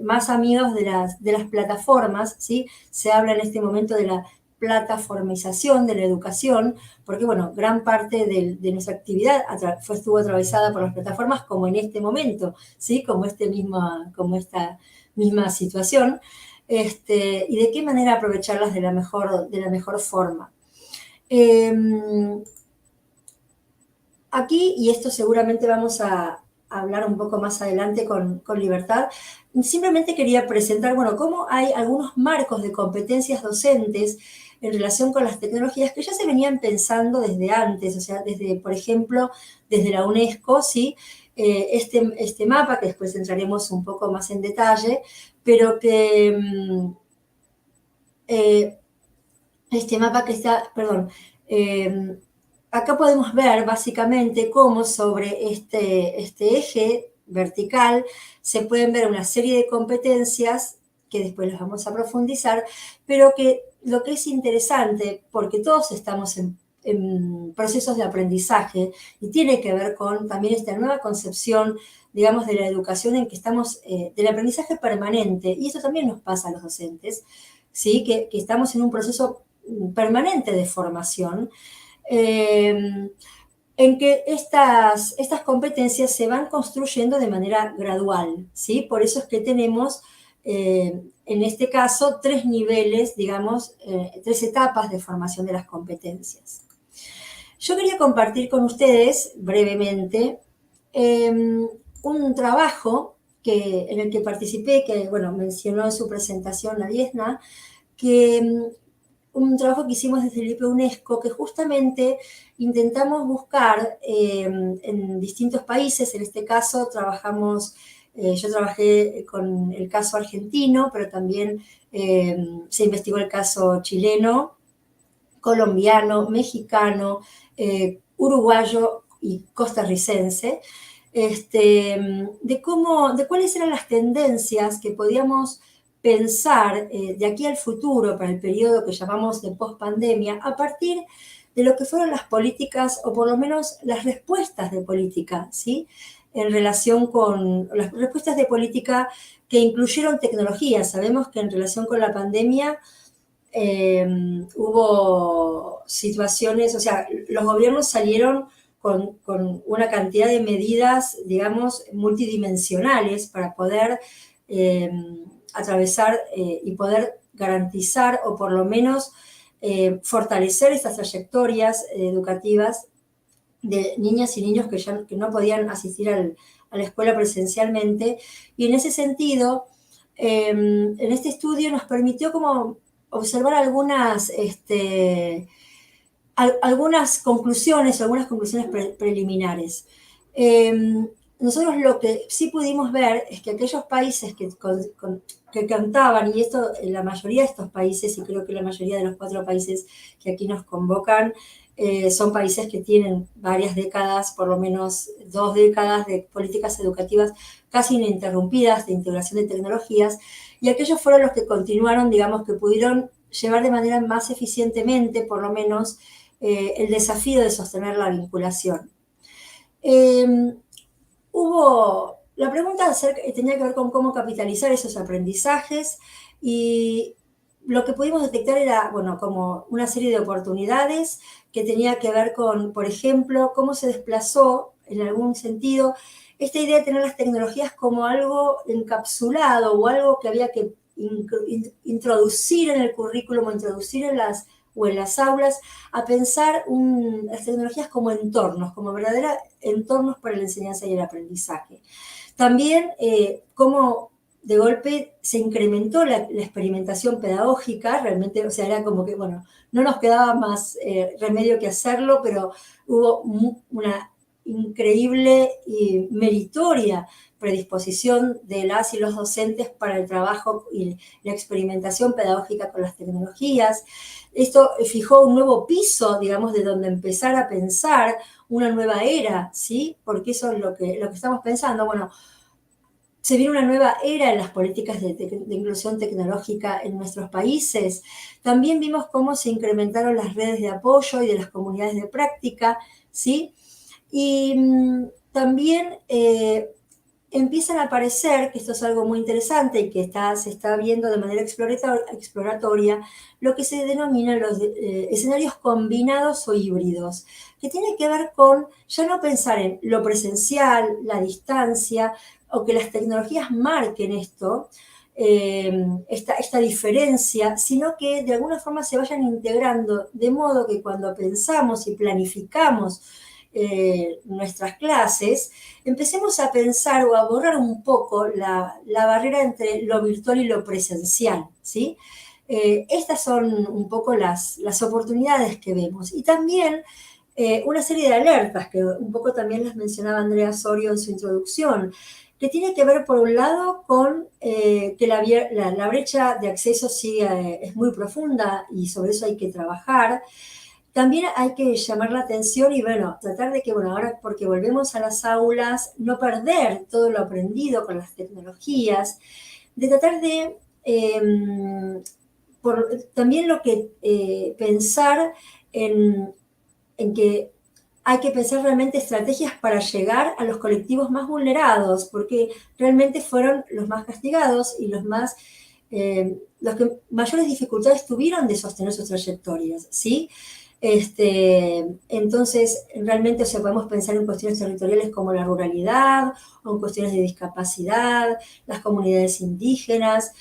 S8: más amigos de las plataformas, ¿sí? Se habla en este momento de la plataformización de la educación, porque, bueno, gran parte de nuestra actividad estuvo atravesada por las plataformas como en este momento, ¿sí? Como esta misma situación, y de qué manera aprovecharlas de la mejor forma. Aquí, y esto seguramente vamos a hablar un poco más adelante con libertad, simplemente quería presentar, bueno, cómo hay algunos marcos de competencias docentes en relación con las tecnologías que ya se venían pensando desde antes, o sea, por ejemplo, desde la UNESCO, ¿sí? Este mapa, que después entraremos un poco más en detalle, pero que este mapa que está, perdón, acá podemos ver básicamente cómo sobre este eje vertical se pueden ver una serie de competencias que después las vamos a profundizar, pero que lo que es interesante, porque todos estamos procesos de aprendizaje y tiene que ver con también esta nueva concepción, digamos, de la educación en que estamos, del aprendizaje permanente, y eso también nos pasa a los docentes, ¿sí? Que estamos en un proceso permanente de formación, en que estas competencias se van construyendo de manera gradual, ¿sí? Por eso es que tenemos, en este caso, 3 niveles, digamos, 3 etapas de formación de las competencias. Yo quería compartir con ustedes brevemente un trabajo en el que participé, que, bueno, mencionó en su presentación Nadiezhda, un trabajo que hicimos desde el IPE UNESCO, que justamente intentamos buscar en distintos países. En este caso yo trabajé con el caso argentino, pero también se investigó el caso chileno, colombiano, mexicano, uruguayo y costarricense, de cuáles eran las tendencias que podíamos pensar de aquí al futuro, para el periodo que llamamos de post-pandemia, a partir de lo que fueron las políticas, o por lo menos las respuestas de política, ¿sí? En relación con las respuestas de política que incluyeron tecnología. Sabemos que en relación con la pandemia hubo situaciones, o sea, los gobiernos salieron con una cantidad de medidas, digamos, multidimensionales para poder atravesar y poder garantizar, o por lo menos fortalecer estas trayectorias educativas de niñas y niños que no podían asistir a la escuela presencialmente. Y en ese sentido, en este estudio nos permitió como observar algunas conclusiones preliminares. Nosotros lo que sí pudimos ver es que aquellos países que contaban, y esto, la mayoría de estos países, y creo que la mayoría de los 4 países que aquí nos convocan, son países que tienen varias décadas, por lo menos 2 décadas de políticas educativas casi ininterrumpidas de integración de tecnologías, y aquellos fueron los que continuaron, digamos, que pudieron llevar de manera más eficientemente, por lo menos, el desafío de sostener la vinculación. La pregunta tenía que ver con cómo capitalizar esos aprendizajes, y lo que pudimos detectar era, bueno, como una serie de oportunidades que tenía que ver con, por ejemplo, cómo se desplazó, en algún sentido, esta idea de tener las tecnologías como algo encapsulado o algo que había que introducir en el currículum, introducir en las aulas, a pensar las tecnologías como entornos, como verdaderos entornos para la enseñanza y el aprendizaje. También cómo de golpe se incrementó la experimentación pedagógica, realmente, o sea, era como que, bueno, no nos quedaba más remedio que hacerlo, pero hubo una increíble y meritoria predisposición de las y los docentes para el trabajo y la experimentación pedagógica con las tecnologías. Esto fijó un nuevo piso, digamos, de donde empezar a pensar una nueva era, ¿sí? Porque eso es lo que estamos pensando. Bueno, se viene una nueva era en las políticas de inclusión tecnológica en nuestros países. También vimos cómo se incrementaron las redes de apoyo y de las comunidades de práctica, ¿sí? Y también empiezan a aparecer, que esto es algo muy interesante y que se está viendo de manera exploratoria, lo que se denomina los escenarios combinados o híbridos, que tiene que ver con ya no pensar en lo presencial, la distancia, o que las tecnologías marquen esta diferencia, sino que de alguna forma se vayan integrando, de modo que cuando pensamos y planificamos nuestras clases, empecemos a pensar o a borrar un poco la barrera entre lo virtual y lo presencial, ¿sí? Estas son un poco las oportunidades que vemos. Y también una serie de alertas, que un poco también las mencionaba Andrea Osorio en su introducción, que tiene que ver, por un lado, con que la brecha de acceso es muy profunda, y sobre eso hay que trabajar. También hay que llamar la atención y, bueno, tratar de que, bueno, ahora porque volvemos a las aulas, no perder todo lo aprendido con las tecnologías, de tratar de también pensar en en que hay que pensar realmente estrategias para llegar a los colectivos más vulnerados, porque realmente fueron los más castigados y los que mayores dificultades tuvieron de sostener sus trayectorias, ¿sí? Entonces, realmente, o sea, podemos pensar en cuestiones territoriales como la ruralidad, o en cuestiones de discapacidad, las comunidades indígenas,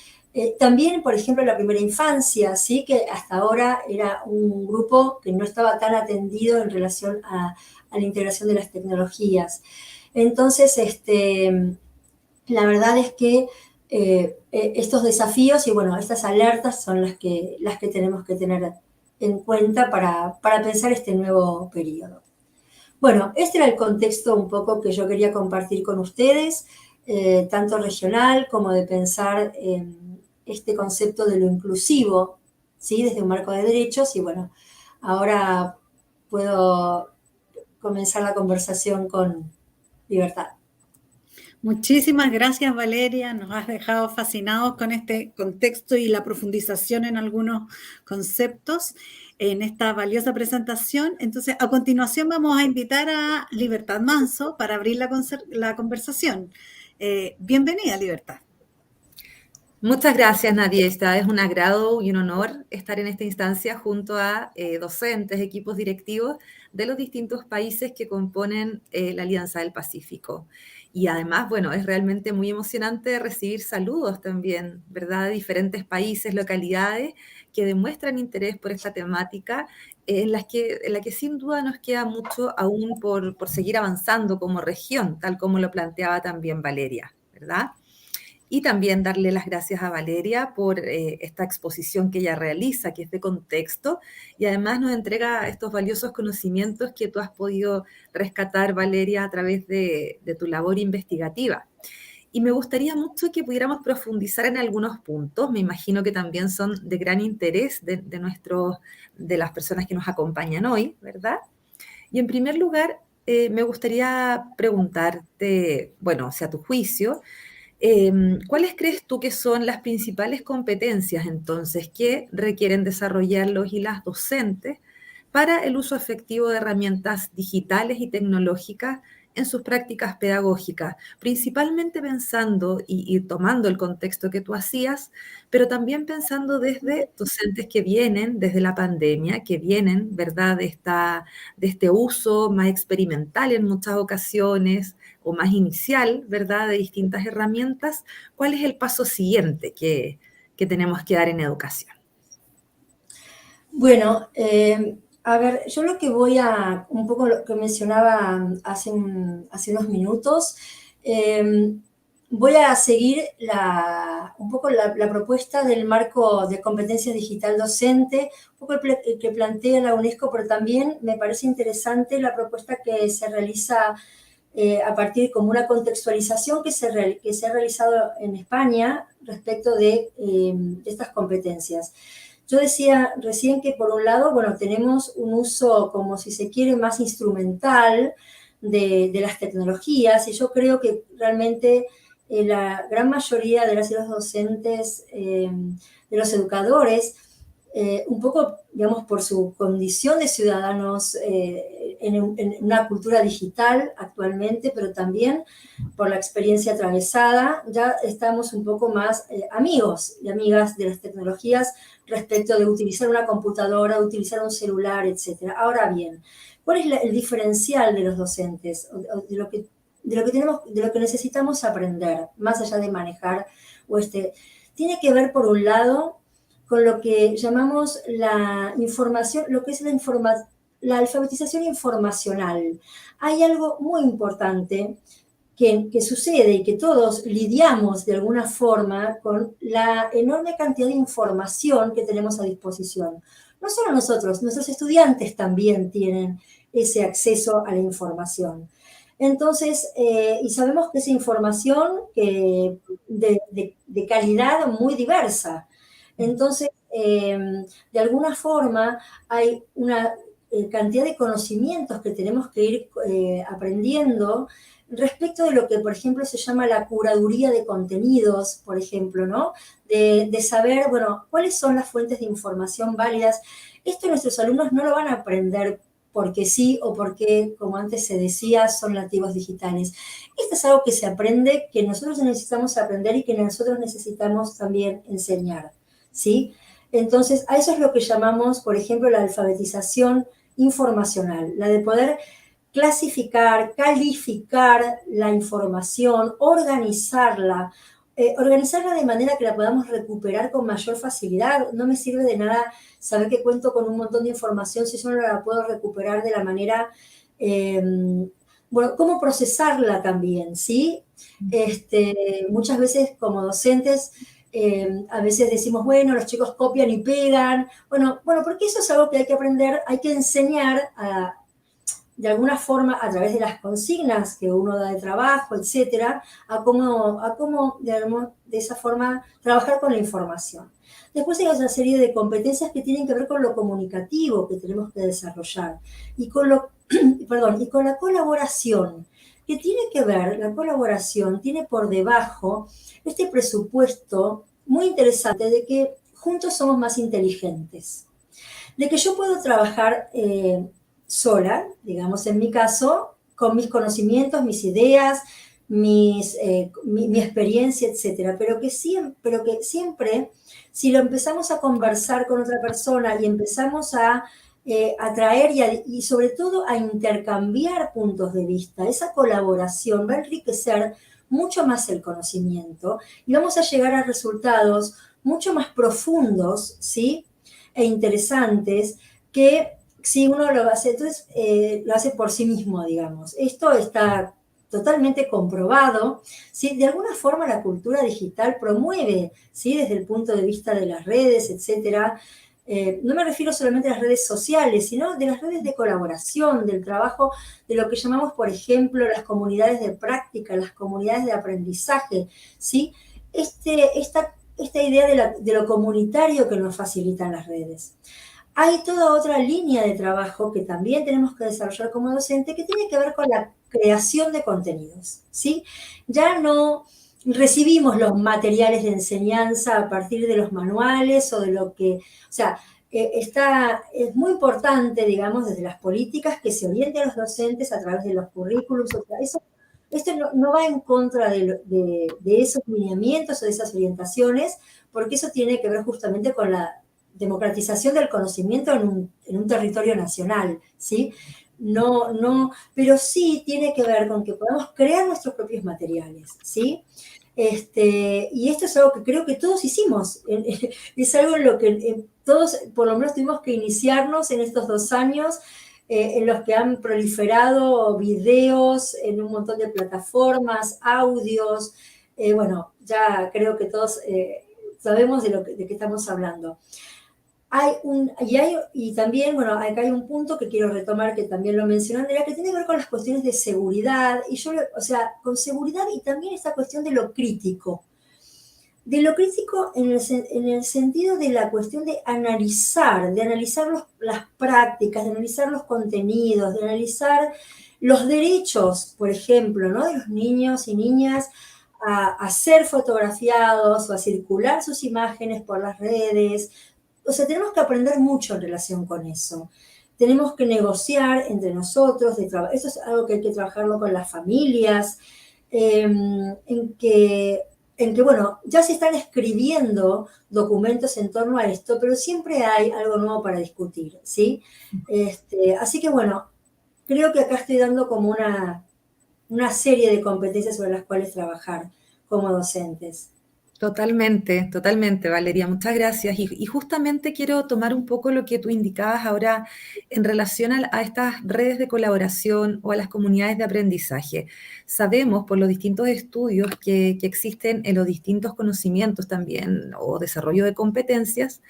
S8: también, por ejemplo, la primera infancia, ¿sí? Que hasta ahora era un grupo que no estaba tan atendido en relación a la integración de las tecnologías. Entonces, la verdad es que estos desafíos y, bueno, estas alertas son las que tenemos que tener en cuenta para pensar este nuevo periodo. Bueno, este era el contexto un poco que yo quería compartir con ustedes, tanto regional como de pensar en este concepto de lo inclusivo, ¿sí? Desde un marco de derechos. Y bueno, ahora puedo comenzar la conversación con libertad.
S1: Muchísimas gracias, Valeria. Nos has dejado fascinados con este contexto y la profundización en algunos conceptos en esta valiosa presentación. Entonces, a continuación vamos a invitar a Libertad Manso para abrir la conversación. Bienvenida, Libertad.
S9: Muchas gracias, Nadiesta. Es un agrado y un honor estar en esta instancia junto a docentes, equipos directivos de los distintos países que componen la Alianza del Pacífico. Y además, bueno, es realmente muy emocionante recibir saludos también, ¿verdad?, de diferentes países, localidades que demuestran interés por esta temática, en la que sin duda nos queda mucho aún por seguir avanzando como región, tal como lo planteaba también Valeria, ¿verdad? Y también darle las gracias a Valeria por esta exposición que ella realiza, que es de contexto, y además nos entrega estos valiosos conocimientos que tú has podido rescatar, Valeria, a través de tu labor investigativa. Y me gustaría mucho que pudiéramos profundizar en algunos puntos, me imagino que también son de gran interés de las personas que nos acompañan hoy, ¿verdad? Y en primer lugar, me gustaría preguntarte, bueno, o sea, a tu juicio, ¿cuáles crees tú que son las principales competencias entonces que requieren desarrollar los y las docentes para el uso efectivo de herramientas digitales y tecnológicas en sus prácticas pedagógicas, principalmente pensando y tomando el contexto que tú hacías, pero también pensando desde docentes que vienen desde la pandemia, que vienen, ¿verdad?, de este uso más experimental en muchas ocasiones o más inicial, ¿verdad?, de distintas herramientas? ¿Cuál es el paso siguiente que tenemos que dar en educación?
S8: Bueno, a ver, yo lo que un poco lo que mencionaba hace unos minutos, voy a seguir un poco la propuesta del marco de competencia digital docente, un poco el que plantea la UNESCO, pero también me parece interesante la propuesta que se realiza a partir como una contextualización que se ha realizado en España respecto de estas competencias. Yo decía recién que, por un lado, bueno, tenemos un uso, como si se quiere, más instrumental de las tecnologías, y yo creo que realmente la gran mayoría de las y los docentes, de los educadores, un poco, digamos, por su condición de ciudadanos en una cultura digital actualmente, pero también por la experiencia atravesada, ya estamos un poco más amigos y amigas de las tecnologías respecto de utilizar una computadora, utilizar un celular, etc. Ahora bien, ¿cuál es el diferencial de los docentes? De lo que necesitamos aprender, más allá de manejar tiene que ver, por un lado, con lo que llamamos la información, lo que es la alfabetización informacional. Hay algo muy importante que sucede y que todos lidiamos de alguna forma con la enorme cantidad de información que tenemos a disposición. No solo nosotros, nuestros estudiantes también tienen ese acceso a la información. Entonces, y sabemos que esa información de calidad muy diversa. Entonces, de alguna forma, hay una cantidad de conocimientos que tenemos que ir aprendiendo respecto de lo que, por ejemplo, se llama la curaduría de contenidos, por ejemplo, ¿no? De saber, bueno, cuáles son las fuentes de información válidas. Esto nuestros alumnos no lo van a aprender porque sí o porque, como antes se decía, son nativos digitales. Esto es algo que se aprende, que nosotros necesitamos aprender y que nosotros necesitamos también enseñar, ¿sí? Entonces, a eso es lo que llamamos, por ejemplo, la alfabetización informacional, la de poder clasificar, calificar la información, organizarla de manera que la podamos recuperar con mayor facilidad. No me sirve de nada saber que cuento con un montón de información si yo no la puedo recuperar de la manera, bueno, cómo procesarla también, ¿sí? Muchas veces como docentes, a veces decimos, bueno, los chicos copian y pegan. Bueno, porque eso es algo que hay que aprender, hay que enseñar de alguna forma, a través de las consignas que uno da de trabajo, etcétera, a cómo de esa forma trabajar con la información. Después hay otra serie de competencias que tienen que ver con lo comunicativo que tenemos que desarrollar y con la colaboración, que tiene que ver, la colaboración tiene por debajo este presupuesto muy interesante de que juntos somos más inteligentes, de que yo puedo trabajar sola, digamos en mi caso, con mis conocimientos, mis ideas, mi experiencia, etcétera, pero que siempre, si lo empezamos a conversar con otra persona y empezamos a atraer y sobre todo a intercambiar puntos de vista, esa colaboración va a enriquecer mucho más el conocimiento y vamos a llegar a resultados mucho más profundos, ¿sí? E interesantes que si uno lo hace, entonces lo hace por sí mismo, digamos. Esto está totalmente comprobado, ¿sí? De alguna forma la cultura digital promueve, ¿sí? Desde el punto de vista de las redes, etcétera. No me refiero solamente a las redes sociales, sino de las redes de colaboración, del trabajo, de lo que llamamos, por ejemplo, las comunidades de práctica, las comunidades de aprendizaje, ¿sí? Esta idea de lo comunitario que nos facilitan las redes. Hay toda otra línea de trabajo que también tenemos que desarrollar como docente que tiene que ver con la creación de contenidos, ¿sí? Ya no recibimos los materiales de enseñanza a partir de los manuales o de lo que, o sea, es muy importante, digamos, desde las políticas que se orienten a los docentes a través de los currículums, o sea, esto no va en contra de esos lineamientos o de esas orientaciones, porque eso tiene que ver justamente con la democratización del conocimiento en un territorio nacional, ¿sí? Pero sí tiene que ver con que podamos crear nuestros propios materiales, ¿sí? Y esto es algo que creo que todos hicimos, es algo en lo que todos por lo menos tuvimos que iniciarnos en estos 2 años, en los que han proliferado videos en un montón de plataformas, audios, bueno, ya creo que todos sabemos de qué estamos hablando. Y también, bueno, acá hay un punto que quiero retomar, que también lo mencioné, Andrea, que tiene que ver con las cuestiones de seguridad, o sea, con seguridad y también esta cuestión de lo crítico. De lo crítico en el sentido de la cuestión de analizar las prácticas, de analizar los contenidos, de analizar los derechos, por ejemplo, ¿no? De los niños y niñas a ser fotografiados o a circular sus imágenes por las redes. O sea, tenemos que aprender mucho en relación con eso. Tenemos que negociar entre nosotros, eso es algo que hay que trabajarlo con las familias, en que, bueno, ya se están escribiendo documentos en torno a esto, pero siempre hay algo nuevo para discutir, ¿sí? Así que, bueno, creo que acá estoy dando como una serie de competencias sobre las cuales trabajar como docentes.
S9: Totalmente, totalmente, Valeria, muchas gracias. Y justamente quiero tomar un poco lo que tú indicabas ahora en relación a estas redes de colaboración o a las comunidades de aprendizaje. Sabemos por los distintos estudios que existen en los distintos conocimientos también o desarrollo de competencias,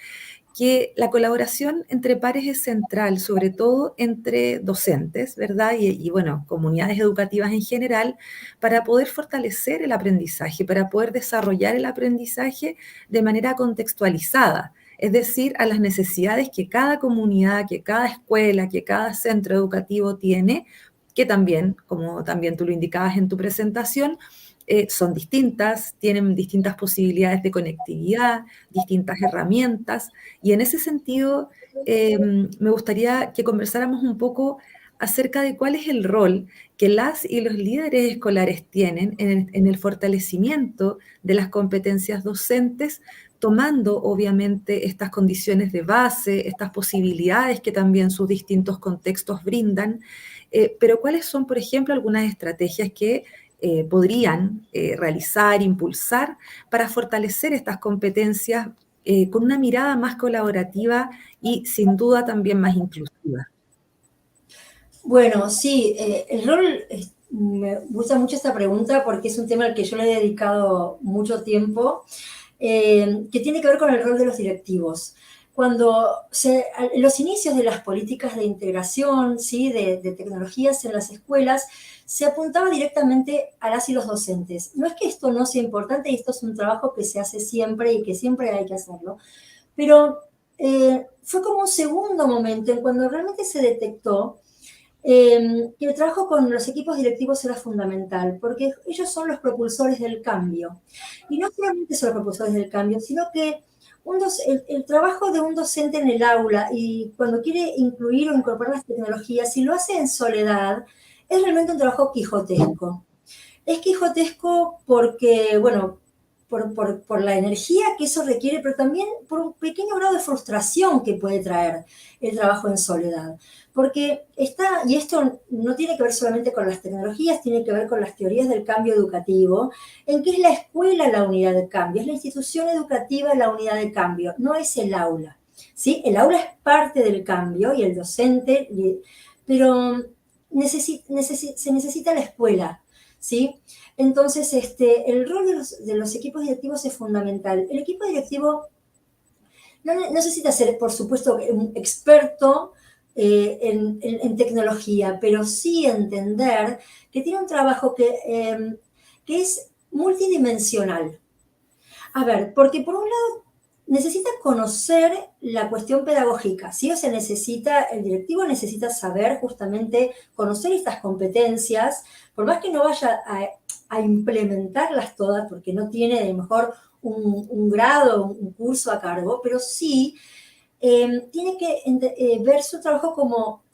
S9: que la colaboración entre pares es central, sobre todo entre docentes, ¿verdad? Y bueno, comunidades educativas en general, para poder fortalecer el aprendizaje, para poder desarrollar el aprendizaje de manera contextualizada, es decir, a las necesidades que cada comunidad, que cada escuela, que cada centro educativo tiene, que también, como también tú lo indicabas en tu presentación, son distintas, tienen distintas posibilidades de conectividad, distintas herramientas, y en ese sentido me gustaría que conversáramos un poco acerca de cuál es el rol que las y los líderes escolares tienen en el fortalecimiento de las competencias docentes, tomando obviamente estas condiciones de base, estas posibilidades que también sus distintos contextos brindan, pero cuáles son, por ejemplo, algunas estrategias que podrían realizar, impulsar para fortalecer estas competencias con una mirada más colaborativa y sin duda también más inclusiva.
S8: Bueno, sí, el rol, me gusta mucho esta pregunta porque es un tema al que yo le he dedicado mucho tiempo, que tiene que ver con el rol de los directivos. En los inicios de las políticas de integración, ¿sí? de tecnologías en las escuelas, se apuntaba directamente a las y los docentes. No es que esto no sea importante, y esto es un trabajo que se hace siempre y que siempre hay que hacerlo, pero fue como un segundo momento en cuando realmente se detectó que el trabajo con los equipos directivos era fundamental, porque ellos son los propulsores del cambio. Y no solamente son los propulsores del cambio, sino que el trabajo de un docente en el aula y cuando quiere incluir o incorporar las tecnologías, si lo hace en soledad, es realmente un trabajo quijotesco. Es quijotesco porque, bueno, por la energía que eso requiere, pero también por un pequeño grado de frustración que puede traer el trabajo en soledad. Porque y esto no tiene que ver solamente con las tecnologías, tiene que ver con las teorías del cambio educativo, en que es la escuela la unidad de cambio, es la institución educativa la unidad de cambio, no es el aula. ¿Sí? El aula es parte del cambio y el docente, pero se necesita la escuela, ¿sí? Entonces, el rol de los equipos directivos es fundamental. El equipo directivo no necesita ser, por supuesto, un experto en tecnología, pero sí entender que tiene un trabajo que es multidimensional. A ver, porque por un lado necesita conocer la cuestión pedagógica, ¿sí? O sea, el directivo necesita saber justamente, conocer estas competencias, por más que no vaya a implementarlas todas, porque no tiene a lo mejor un grado, un curso a cargo, pero sí tiene que ver su trabajo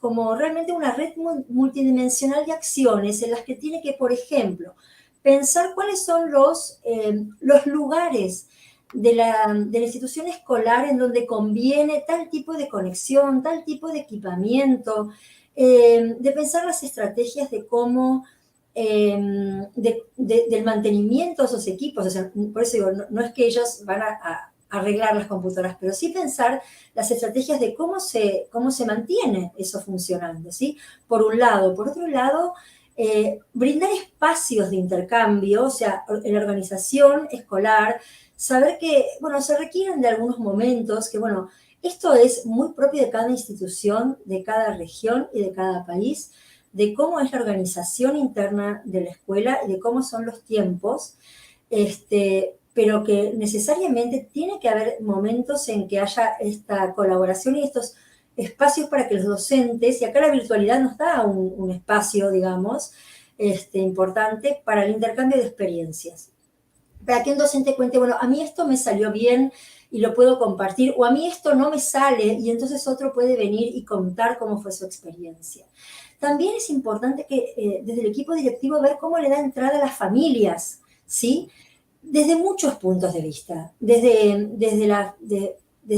S8: como realmente una red multidimensional de acciones en las que tiene que, por ejemplo, pensar cuáles son los lugares de la institución escolar en donde conviene tal tipo de conexión, tal tipo de equipamiento, de pensar las estrategias de cómo, del mantenimiento de esos equipos. O sea, por eso digo, no es que ellos van a arreglar las computadoras, pero sí pensar las estrategias de cómo se mantiene eso funcionando, ¿sí? Por un lado. Por otro lado, brindar espacios de intercambio, o sea, en la organización escolar, saber que, bueno, se requieren de algunos momentos, que, bueno, esto es muy propio de cada institución, de cada región y de cada país, de cómo es la organización interna de la escuela y de cómo son los tiempos, pero que necesariamente tiene que haber momentos en que haya esta colaboración y estos espacios para que los docentes, y acá la virtualidad nos da un espacio, digamos, importante para el intercambio de experiencias. Para que un docente cuente, bueno, a mí esto me salió bien y lo puedo compartir, o a mí esto no me sale, y entonces otro puede venir y contar cómo fue su experiencia. También es importante que desde el equipo directivo ver cómo le da entrada a las familias, ¿sí? Desde muchos puntos de vista, desde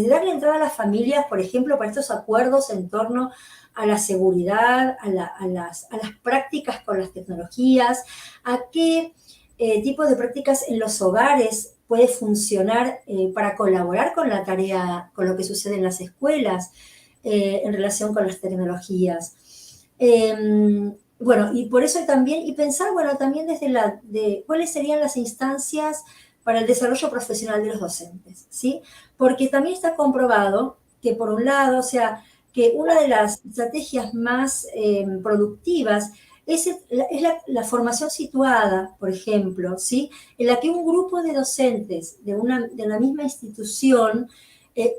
S8: darle entrada a las familias, por ejemplo, para estos acuerdos en torno a la seguridad, a las prácticas con las tecnologías, a qué tipo de prácticas en los hogares puede funcionar para colaborar con la tarea, con lo que sucede en las escuelas en relación con las tecnologías. Bueno, y por eso también, y pensar, bueno, también de cuáles serían las instancias para el desarrollo profesional de los docentes, ¿sí? Porque también está comprobado que, por un lado, o sea, que una de las estrategias más productivas es la formación situada, por ejemplo, ¿sí? En la que un grupo de docentes de la misma institución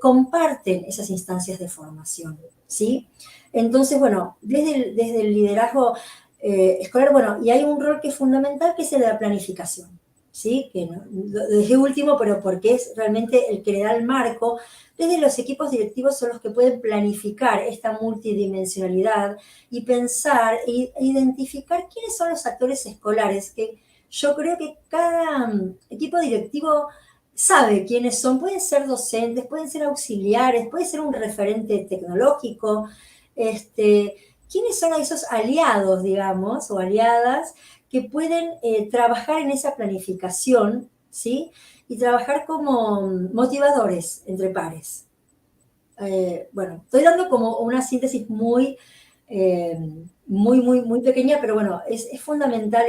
S8: comparten esas instancias de formación, ¿sí? Entonces, bueno, desde el liderazgo, escolar. Bueno, y hay un rol que es fundamental, que es el de la planificación, ¿sí? Que lo dejé último, pero porque es realmente el que le da el marco. Desde los equipos directivos son los que pueden planificar esta multidimensionalidad y pensar e identificar quiénes son los actores escolares, que yo creo que cada equipo directivo sabe quiénes son. Pueden ser docentes, pueden ser auxiliares, puede ser un referente tecnológico, quiénes son esos aliados, digamos, o aliadas que pueden trabajar en esa planificación, ¿sí? Y trabajar como motivadores entre pares. Bueno, estoy dando como una síntesis muy pequeña, pero bueno, es fundamental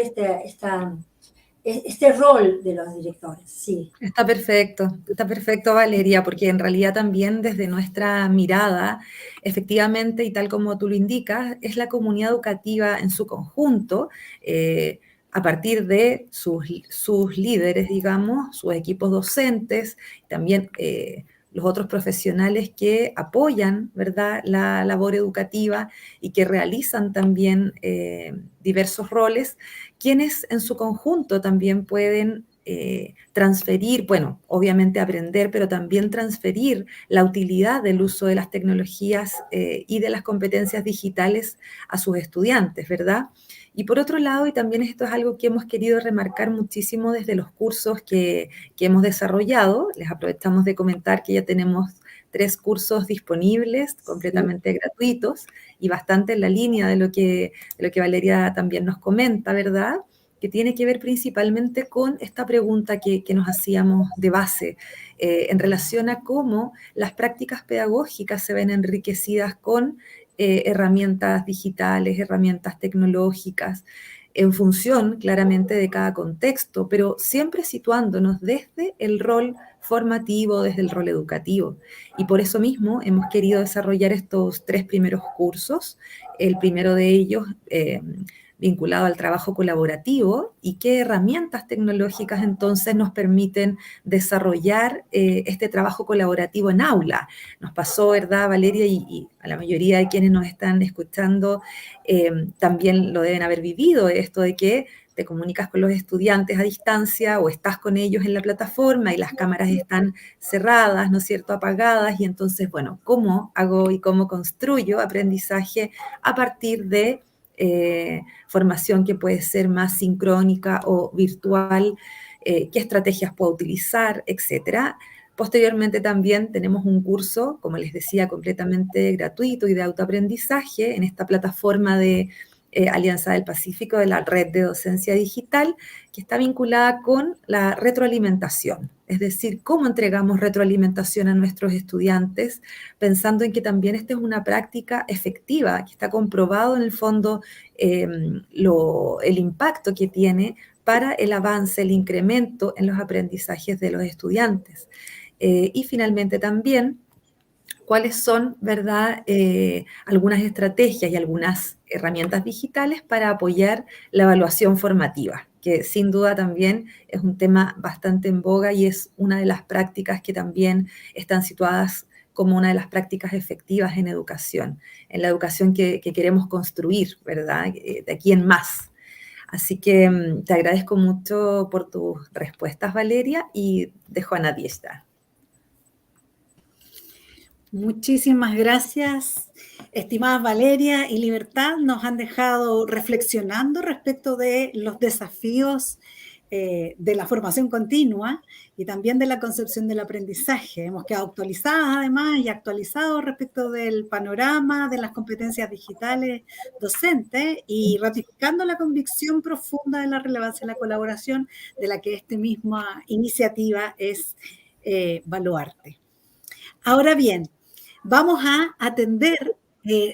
S8: este rol de los directores, sí.
S9: Está perfecto, Valeria, porque en realidad también desde nuestra mirada, efectivamente, y tal como tú lo indicas, es la comunidad educativa en su conjunto, a partir de sus líderes, digamos, sus equipos docentes, también los otros profesionales que apoyan, ¿verdad?, la labor educativa y que realizan también diversos roles, quienes en su conjunto también pueden transferir, bueno, obviamente aprender, pero también transferir la utilidad del uso de las tecnologías y de las competencias digitales a sus estudiantes, ¿verdad? Y por otro lado, y también esto es algo que hemos querido remarcar muchísimo desde los cursos que hemos desarrollado, les aprovechamos de comentar que ya tenemos 3 cursos disponibles, completamente gratuitos, y bastante en la línea de lo que Valeria también nos comenta, ¿verdad?, que tiene que ver principalmente con esta pregunta que nos hacíamos de base en relación a cómo las prácticas pedagógicas se ven enriquecidas con herramientas digitales, herramientas tecnológicas, en función claramente de cada contexto, pero siempre situándonos desde el rol formativo, desde el rol educativo. Y por eso mismo hemos querido desarrollar estos 3 primeros cursos, el primero de ellos vinculado al trabajo colaborativo y qué herramientas tecnológicas entonces nos permiten desarrollar este trabajo colaborativo en aula. Nos pasó, ¿verdad, Valeria? Y a la mayoría de quienes nos están escuchando también lo deben haber vivido, esto de que te comunicas con los estudiantes a distancia o estás con ellos en la plataforma y las cámaras están cerradas, ¿no es cierto?, apagadas, y entonces, bueno, ¿cómo hago y cómo construyo aprendizaje a partir de formación que puede ser más sincrónica o virtual, qué estrategias puedo utilizar, etcétera? Posteriormente también tenemos un curso, como les decía, completamente gratuito y de autoaprendizaje en esta plataforma de Alianza del Pacífico, de la red de docencia digital, que está vinculada con la retroalimentación, es decir, cómo entregamos retroalimentación a nuestros estudiantes, pensando en que también esta es una práctica efectiva, que está comprobado en el fondo el impacto que tiene para el avance, el incremento en los aprendizajes de los estudiantes. Y finalmente también, cuáles son, ¿verdad?, algunas estrategias y algunas herramientas digitales para apoyar la evaluación formativa, que sin duda también es un tema bastante en boga y es una de las prácticas que también están situadas como una de las prácticas efectivas en la educación que queremos construir, ¿verdad?, de aquí en más. Así que te agradezco mucho por tus respuestas, Valeria, y dejo a Nadiejda.
S1: Muchísimas gracias, estimadas Valeria y Libertad. Nos han dejado reflexionando respecto de los desafíos de la formación continua y también de la concepción del aprendizaje. Hemos quedado actualizadas además y actualizados respecto del panorama de las competencias digitales docentes y ratificando la convicción profunda de la relevancia de la colaboración de la que esta misma iniciativa es Baluarte. Ahora bien, vamos a atender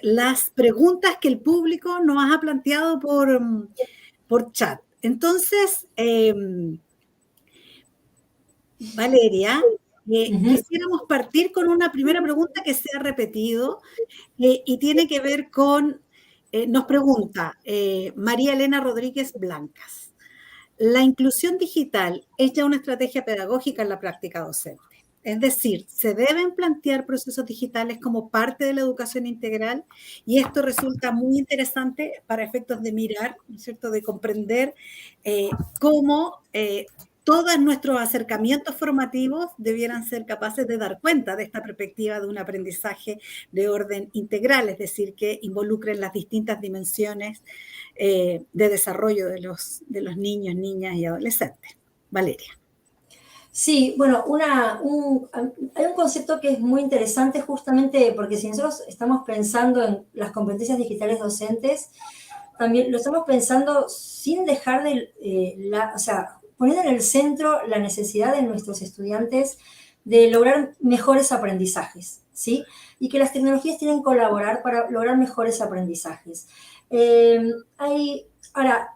S1: las preguntas que el público nos ha planteado por chat. Entonces, Valeria, quisiéramos partir con una primera pregunta que se ha repetido y tiene que ver con, nos pregunta María Elena Rodríguez Blancas. ¿La inclusión digital es ya una estrategia pedagógica en la práctica docente? Es decir, se deben plantear procesos digitales como parte de la educación integral y esto resulta muy interesante para efectos de mirar, ¿no es cierto?, de comprender cómo todos nuestros acercamientos formativos debieran ser capaces de dar cuenta de esta perspectiva de un aprendizaje de orden integral, es decir, que involucren las distintas dimensiones de desarrollo de los niños, niñas y adolescentes. Valeria.
S8: Sí, bueno, hay un concepto que es muy interesante justamente porque si nosotros estamos pensando en las competencias digitales docentes, también lo estamos pensando sin dejar o sea, poniendo en el centro la necesidad de nuestros estudiantes de lograr mejores aprendizajes, ¿sí? Y que las tecnologías tienen que colaborar para lograr mejores aprendizajes. Ahora,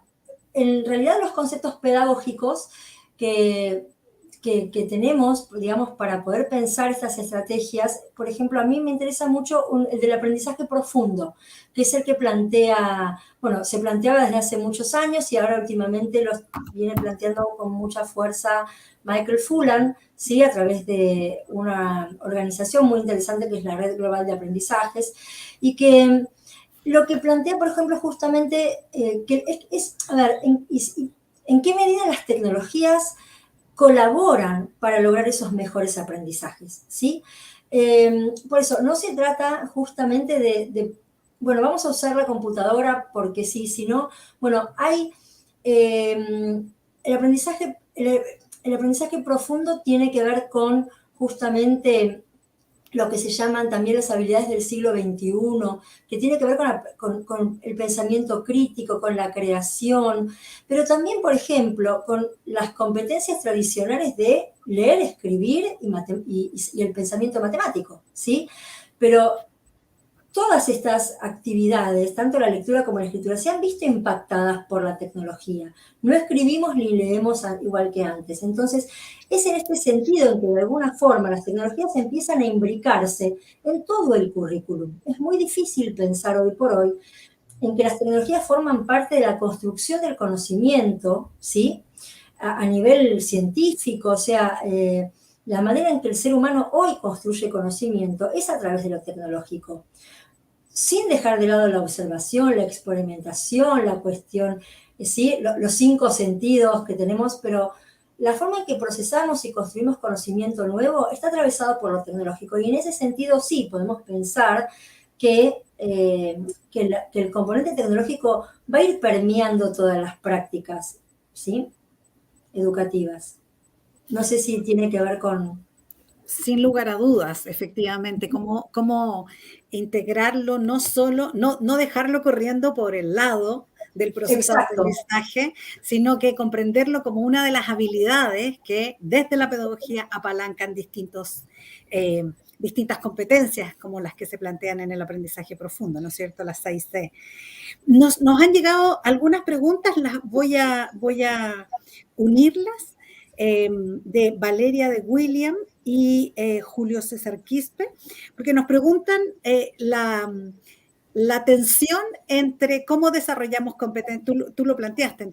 S8: en realidad los conceptos pedagógicos que tenemos, digamos, para poder pensar estas estrategias, por ejemplo, a mí me interesa mucho el del aprendizaje profundo, que es el que se planteaba desde hace muchos años y ahora últimamente los viene planteando con mucha fuerza Michael Fullan, ¿sí? A través de una organización muy interesante que es la Red Global de Aprendizajes, y que lo que plantea, por ejemplo, justamente, ¿en qué medida las tecnologías colaboran para lograr esos mejores aprendizajes, ¿sí? Por eso, no se trata justamente bueno, vamos a usar la computadora porque sí, si no, bueno, el aprendizaje profundo tiene que ver con justamente lo que se llaman también las habilidades del siglo XXI, que tiene que ver con el pensamiento crítico, con la creación, pero también, por ejemplo, con las competencias tradicionales de leer, escribir y el pensamiento matemático, ¿sí? Pero todas estas actividades, tanto la lectura como la escritura, se han visto impactadas por la tecnología. No escribimos ni leemos igual que antes. Entonces, es en este sentido en que de alguna forma las tecnologías empiezan a imbricarse en todo el currículum. Es muy difícil pensar hoy por hoy en que las tecnologías forman parte de la construcción del conocimiento, ¿sí? A nivel científico, o sea, la manera en que el ser humano hoy construye conocimiento es a través de lo tecnológico, sin dejar de lado la observación, la experimentación, la cuestión, ¿sí? Los 5 sentidos que tenemos, pero la forma en que procesamos y construimos conocimiento nuevo está atravesado por lo tecnológico. Y en ese sentido sí podemos pensar que el componente tecnológico va a ir permeando todas las prácticas, ¿sí? Educativas. No sé si tiene que ver con...
S1: Sin lugar a dudas, efectivamente, cómo integrarlo, no dejarlo corriendo por el lado del proceso de aprendizaje, sino que comprenderlo como una de las habilidades que desde la pedagogía apalancan distintas competencias, como las que se plantean en el aprendizaje profundo, ¿no es cierto? Las 6C. Nos han llegado algunas preguntas, las voy a unirlas, de Valeria de William y Julio César Quispe, porque nos preguntan la tensión entre cómo desarrollamos competencias. Tú lo planteaste en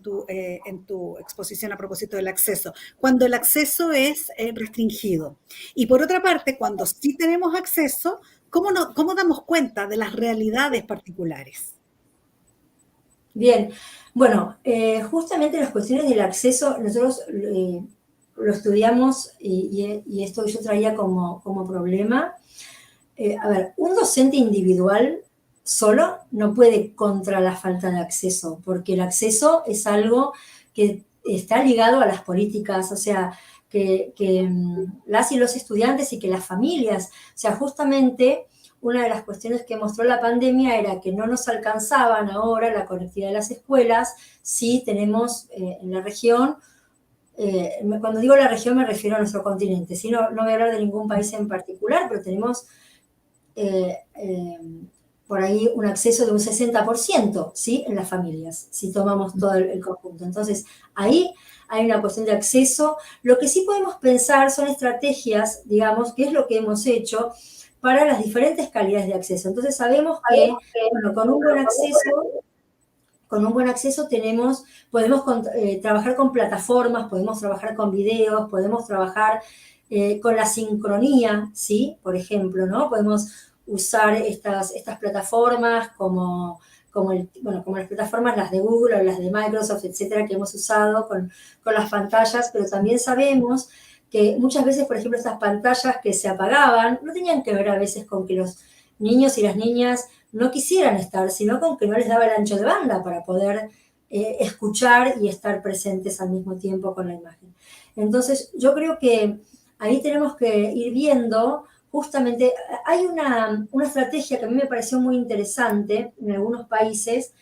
S1: tu exposición a propósito del acceso, cuando el acceso es restringido. Y por otra parte, cuando sí tenemos acceso, ¿cómo damos cuenta de las realidades particulares?
S8: Bien, bueno, justamente las cuestiones del acceso, nosotros lo estudiamos y esto yo traía como problema. A ver, un docente individual solo no puede contra la falta de acceso, porque el acceso es algo que está ligado a las políticas, o sea, que las y los estudiantes y que las familias, o sea, justamente una de las cuestiones que mostró la pandemia era que no nos alcanzaban ahora la conectividad de las escuelas si tenemos en la región, cuando digo la región me refiero a nuestro continente, ¿sí? No voy a hablar de ningún país en particular, pero tenemos por ahí un acceso de un 60%, ¿sí? En las familias, si tomamos todo el conjunto. Entonces, ahí hay una cuestión de acceso. Lo que sí podemos pensar son estrategias, digamos, que es lo que hemos hecho para las diferentes calidades de acceso. Entonces, sabemos que, bueno, con un buen acceso podemos trabajar con plataformas, podemos trabajar con videos, podemos trabajar con la sincronía, ¿sí? Por ejemplo, ¿no? Podemos usar estas plataformas como las plataformas, las de Google o las de Microsoft, etcétera, que hemos usado con las pantallas, pero también sabemos que muchas veces, por ejemplo, estas pantallas que se apagaban no tenían que ver a veces con que los niños y las niñas no quisieran estar, sino con que no les daba el ancho de banda para poder escuchar y estar presentes al mismo tiempo con la imagen. Entonces, yo creo que ahí tenemos que ir viendo, justamente, hay una estrategia que a mí me pareció muy interesante en algunos países,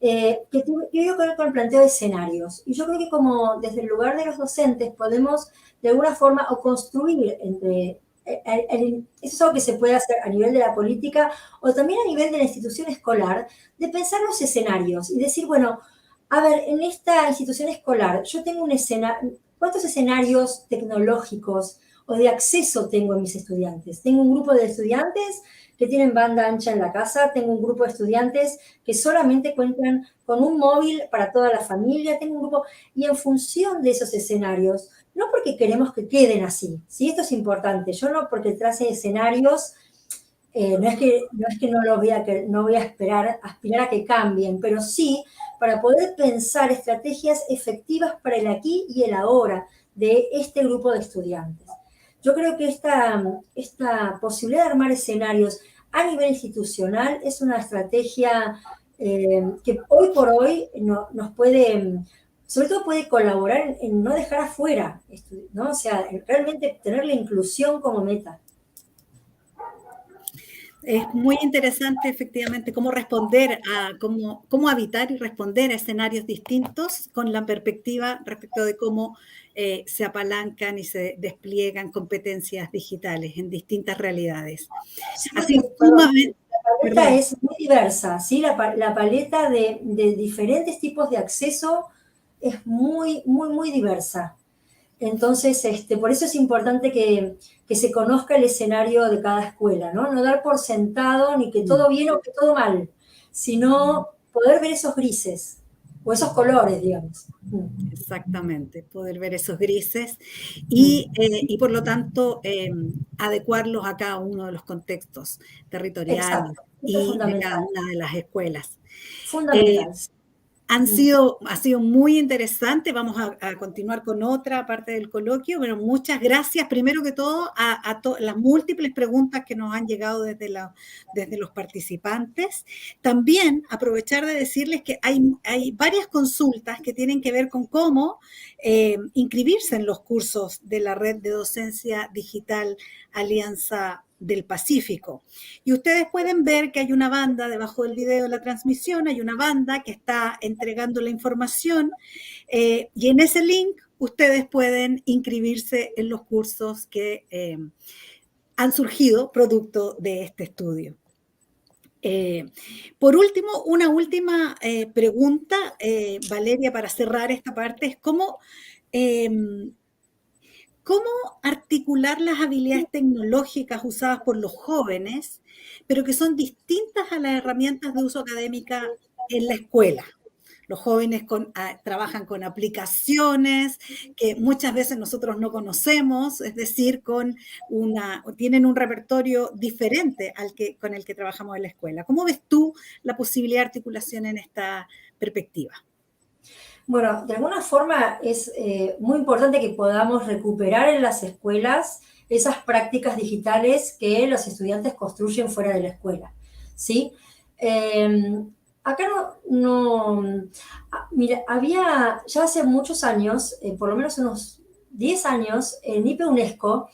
S8: que tiene que ver con el planteo de escenarios. Y yo creo que como desde el lugar de los docentes podemos, de alguna forma, o construir entre... Eso es algo que se puede hacer a nivel de la política o también a nivel de la institución escolar, de pensar los escenarios y decir, bueno, a ver, en esta institución escolar yo tengo un escenario, ¿cuántos escenarios tecnológicos o de acceso tengo en mis estudiantes? Tengo un grupo de estudiantes que tienen banda ancha en la casa, tengo un grupo de estudiantes que solamente cuentan con un móvil para toda la familia, tengo un grupo, y en función de esos escenarios, no porque queremos que queden así, ¿sí? Esto es importante, yo no porque trace escenarios, no es que no lo voy a, no voy a aspirar a que cambien, pero sí para poder pensar estrategias efectivas para el aquí y el ahora de este grupo de estudiantes. Yo creo que esta posibilidad de armar escenarios a nivel institucional es una estrategia que hoy por hoy nos puede, sobre todo puede colaborar en no dejar afuera, ¿no? O sea, realmente tener la inclusión como meta.
S1: Es muy interesante, efectivamente, cómo responder cómo habitar y responder a escenarios distintos con la perspectiva respecto de cómo se apalancan y se despliegan competencias digitales en distintas realidades.
S8: Sí, así, la paleta es muy diversa, ¿sí? La paleta de diferentes tipos de acceso es muy, muy, muy diversa. Entonces, por eso es importante que se conozca el escenario de cada escuela, ¿no? No dar por sentado ni que todo bien o que todo mal, sino poder ver esos grises o esos colores, digamos.
S1: Exactamente, poder ver esos grises y por lo tanto, adecuarlos a cada uno de los contextos territoriales y de cada una de las escuelas.
S8: Fundamental.
S1: Ha sido muy interesante. Vamos a continuar con otra parte del coloquio, pero muchas gracias primero que todo a las múltiples preguntas que nos han llegado desde los participantes. También aprovechar de decirles que hay varias consultas que tienen que ver con cómo inscribirse en los cursos de la Red de Docencia Digital Alianza del Pacífico. Y ustedes pueden ver que hay una banda debajo del video de la transmisión, hay una banda que está entregando la información y en ese link ustedes pueden inscribirse en los cursos que han surgido producto de este estudio. Por último, una última pregunta, Valeria, para cerrar esta parte, es cómo articular las habilidades tecnológicas usadas por los jóvenes, pero que son distintas a las herramientas de uso académica en la escuela. Los jóvenes trabajan con aplicaciones que muchas veces nosotros no conocemos, es decir, tienen un repertorio diferente con el que trabajamos en la escuela. ¿Cómo ves tú la posibilidad de articulación en esta perspectiva?
S8: Bueno, de alguna forma es muy importante que podamos recuperar en las escuelas esas prácticas digitales que los estudiantes construyen fuera de la escuela, ¿sí? Acá mira, había ya hace muchos años, por lo menos unos 10 años, en IPE UNESCO,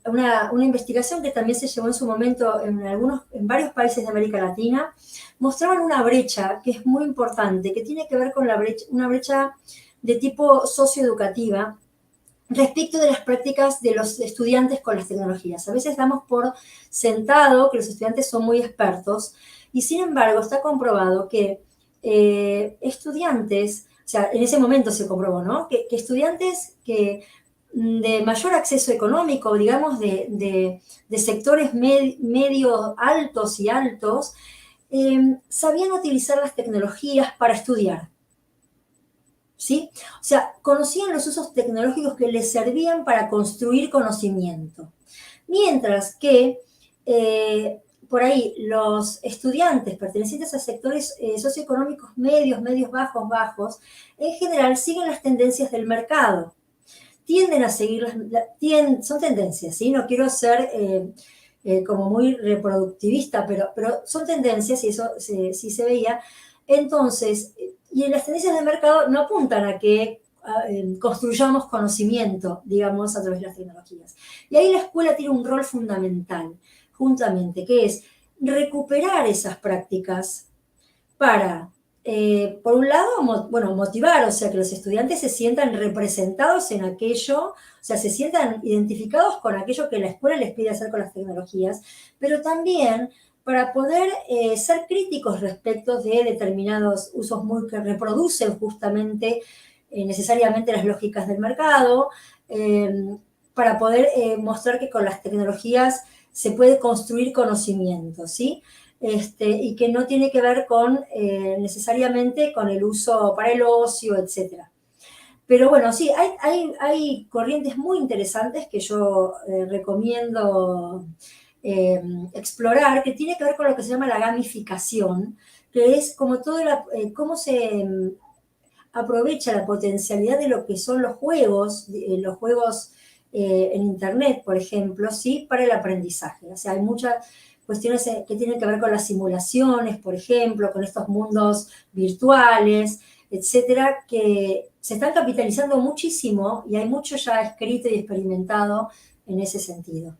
S8: una investigación que también se llevó en su momento en varios países de América Latina, mostraban una brecha que es muy importante, que tiene que ver con una brecha de tipo socioeducativa respecto de las prácticas de los estudiantes con las tecnologías. A veces damos por sentado que los estudiantes son muy expertos y sin embargo está comprobado que estudiantes, o sea, en ese momento se comprobó, ¿no? Que estudiantes de mayor acceso económico, digamos, de sectores medio altos y altos, sabían utilizar las tecnologías para estudiar. ¿sí? O sea, conocían los usos tecnológicos que les servían para construir conocimiento. Mientras que por ahí los estudiantes pertenecientes a sectores socioeconómicos medios, medios bajos, bajos, en general siguen las tendencias del mercado. Tienden a seguir, son tendencias, ¿sí? No quiero ser como muy reproductivista, pero son tendencias y eso sí se veía. Entonces, y las tendencias del mercado no apuntan a que construyamos conocimiento, digamos, a través de las tecnologías. Y ahí la escuela tiene un rol fundamental, juntamente, que es recuperar esas prácticas para, por un lado, bueno, motivar, o sea, que los estudiantes se sientan representados en aquello, o sea, se sientan identificados con aquello que la escuela les pide hacer con las tecnologías, pero también para poder ser críticos respecto de determinados usos que reproducen justamente necesariamente las lógicas del mercado, para poder mostrar que con las tecnologías se puede construir conocimiento, ¿sí? Y que no tiene que ver con necesariamente con el uso para el ocio, etc. Pero bueno, sí, hay corrientes muy interesantes que yo recomiendo explorar, que tiene que ver con lo que se llama la gamificación, que es como todo cómo se aprovecha la potencialidad de lo que son los juegos en Internet, por ejemplo, ¿sí? Para el aprendizaje. O sea, hay muchas cuestiones que tienen que ver con las simulaciones, por ejemplo, con estos mundos virtuales, etcétera, que se están capitalizando muchísimo y hay mucho ya escrito y experimentado en ese sentido.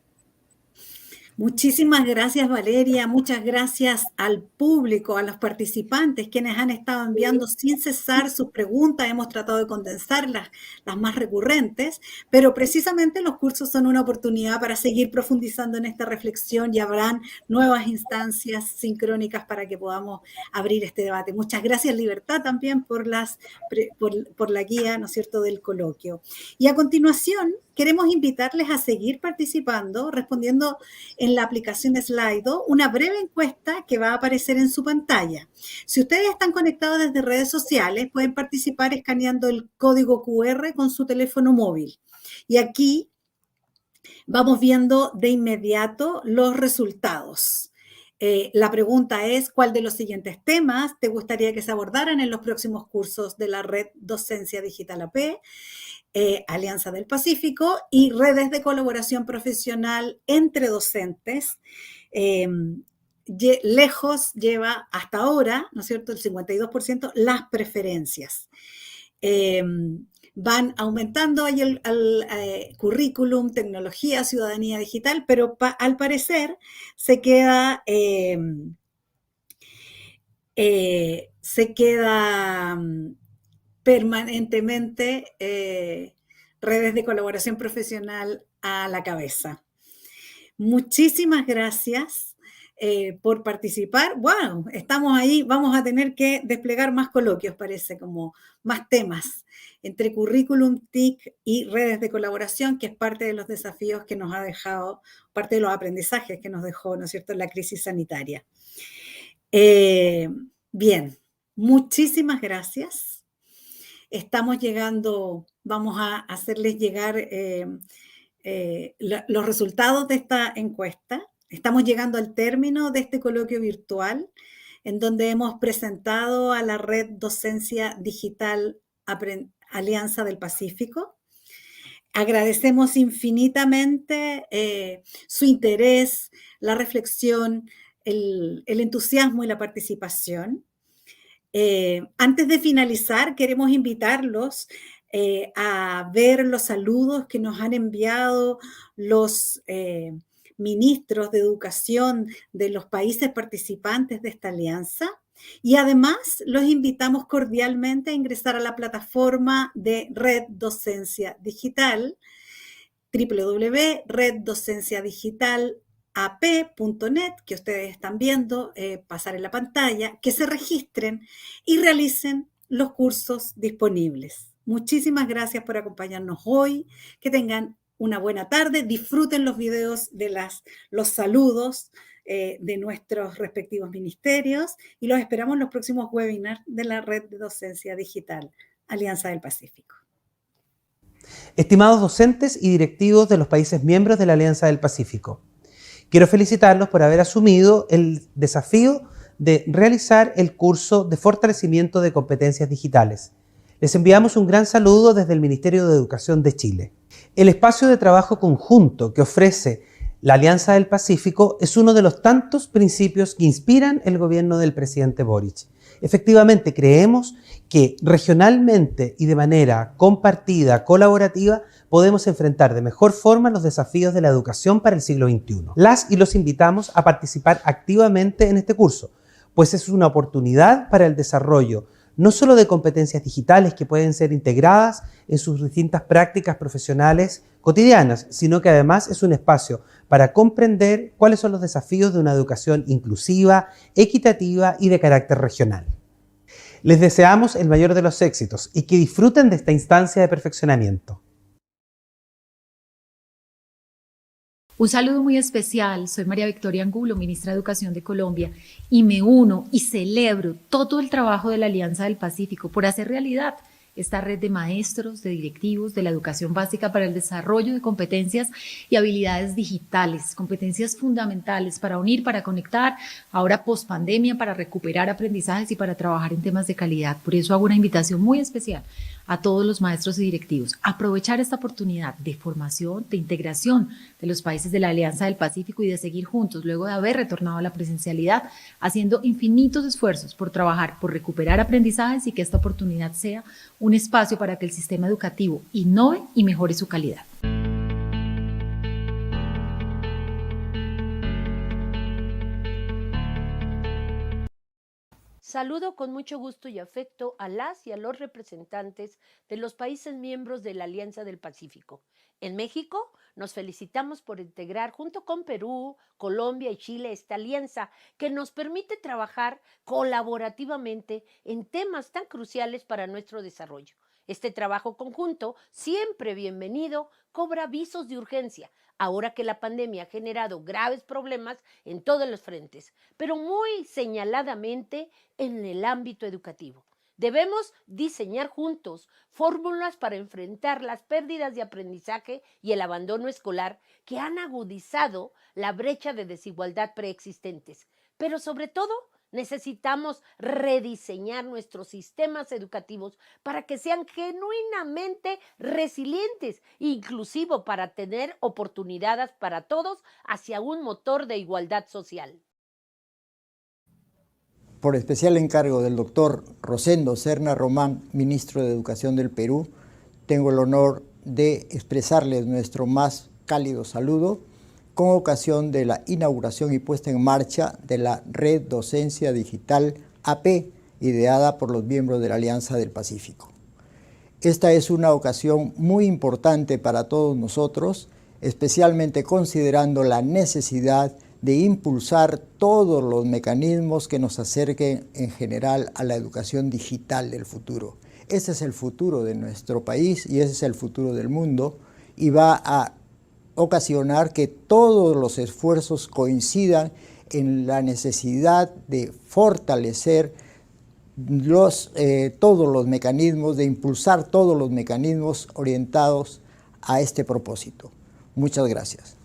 S1: Muchísimas gracias, Valeria. Muchas gracias al público, a los participantes, quienes han estado enviando sin cesar sus preguntas. Hemos tratado de condensar las más recurrentes, pero precisamente los cursos son una oportunidad para seguir profundizando en esta reflexión y habrán nuevas instancias sincrónicas para que podamos abrir este debate. Muchas gracias, Libertad, también por la guía, ¿no es cierto?, del coloquio. Y a continuación, queremos invitarles a seguir participando, respondiendo en la aplicación Slido una breve encuesta que va a aparecer en su pantalla. Si ustedes están conectados desde redes sociales, pueden participar escaneando el código QR con su teléfono móvil. Y aquí vamos viendo de inmediato los resultados. La pregunta es, ¿cuál de los siguientes temas te gustaría que se abordaran en los próximos cursos de la Red Docencia Digital AP? Alianza del Pacífico y redes de colaboración profesional entre docentes. Lejos lleva hasta ahora, ¿no es cierto?, el 52% las preferencias. Van aumentando ahí el currículum, tecnología, ciudadanía digital, pero al parecer se queda permanentemente redes de colaboración profesional a la cabeza. Muchísimas gracias por participar. Bueno, estamos ahí, vamos a tener que desplegar más coloquios, parece, como más temas entre currículum, TIC y redes de colaboración, que es parte de los desafíos que nos ha dejado, parte de los aprendizajes que nos dejó, ¿no es cierto?, la crisis sanitaria. Bien, muchísimas gracias. Estamos llegando, vamos a hacerles llegar los resultados de esta encuesta. Estamos llegando al término de este coloquio virtual en donde hemos presentado a la Red Docencia Digital Alianza del Pacífico. Agradecemos infinitamente su interés, la reflexión, el entusiasmo y la participación. Antes de finalizar, queremos invitarlos a ver los saludos que nos han enviado los ministros de educación de los países participantes de esta alianza. Y además los invitamos cordialmente a ingresar a la plataforma de Red Docencia Digital, www.reddocenciadigital.ap.net, que ustedes están viendo pasar en la pantalla, que se registren y realicen los cursos disponibles. Muchísimas gracias por acompañarnos hoy, que tengan una buena tarde, disfruten los videos de los saludos de nuestros respectivos ministerios y los esperamos en los próximos webinars de la Red de Docencia Digital. Alianza del Pacífico.
S2: Estimados docentes y directivos de los países miembros de la Alianza del Pacífico, quiero felicitarlos por haber asumido el desafío de realizar el curso de fortalecimiento de competencias digitales. Les enviamos un gran saludo desde el Ministerio de Educación de Chile. El espacio de trabajo conjunto que ofrece la Alianza del Pacífico es uno de los tantos principios que inspiran el gobierno del presidente Boric. Efectivamente, creemos que regionalmente y de manera compartida, colaborativa, podemos enfrentar de mejor forma los desafíos de la educación para el siglo XXI. Las y los invitamos a participar activamente en este curso, pues es una oportunidad para el desarrollo no solo de competencias digitales que pueden ser integradas en sus distintas prácticas profesionales cotidianas, sino que además es un espacio para comprender cuáles son los desafíos de una educación inclusiva, equitativa y de carácter regional. Les deseamos el mayor de los éxitos y que disfruten de esta instancia de perfeccionamiento.
S4: Un saludo muy especial, soy María Victoria Angulo, ministra de Educación de Colombia, y me uno y celebro todo el trabajo de la Alianza del Pacífico por hacer realidad esta red de maestros, de directivos, de la educación básica para el desarrollo de competencias y habilidades digitales, competencias fundamentales para unir, para conectar, ahora post pandemia, para recuperar aprendizajes y para trabajar en temas de calidad. Por eso hago una invitación muy especial a todos los maestros y directivos, aprovechar esta oportunidad de formación, de integración de los países de la Alianza del Pacífico y de seguir juntos, luego de haber retornado a la presencialidad, haciendo infinitos esfuerzos por trabajar, por recuperar aprendizajes y que esta oportunidad sea un espacio para que el sistema educativo innove y mejore su calidad.
S3: Saludo con mucho gusto y afecto a las y a los representantes de los países miembros de la Alianza del Pacífico. En México nos felicitamos por integrar junto con Perú, Colombia y Chile esta alianza que nos permite trabajar colaborativamente en temas tan cruciales para nuestro desarrollo. Este trabajo conjunto, siempre bienvenido, cobra visos de urgencia, ahora que la pandemia ha generado graves problemas en todos los frentes, pero muy señaladamente en el ámbito educativo. Debemos diseñar juntos fórmulas para enfrentar las pérdidas de aprendizaje y el abandono escolar que han agudizado la brecha de desigualdad preexistentes, pero sobre todo necesitamos rediseñar nuestros sistemas educativos para que sean genuinamente resilientes, inclusive para tener oportunidades para todos hacia un motor de igualdad social.
S5: Por especial encargo del doctor Rosendo Serna Román, ministro de Educación del Perú, tengo el honor de expresarles nuestro más cálido saludo con ocasión de la inauguración y puesta en marcha de la Red Docencia Digital AP, ideada por los miembros de la Alianza del Pacífico. Esta es una ocasión muy importante para todos nosotros, especialmente considerando la necesidad de impulsar todos los mecanismos que nos acerquen en general a la educación digital del futuro. Ese es el futuro de nuestro país y ese es el futuro del mundo, y va a ocasionar que todos los esfuerzos coincidan en la necesidad de fortalecer todos los mecanismos, de impulsar todos los mecanismos orientados a este propósito. Muchas gracias.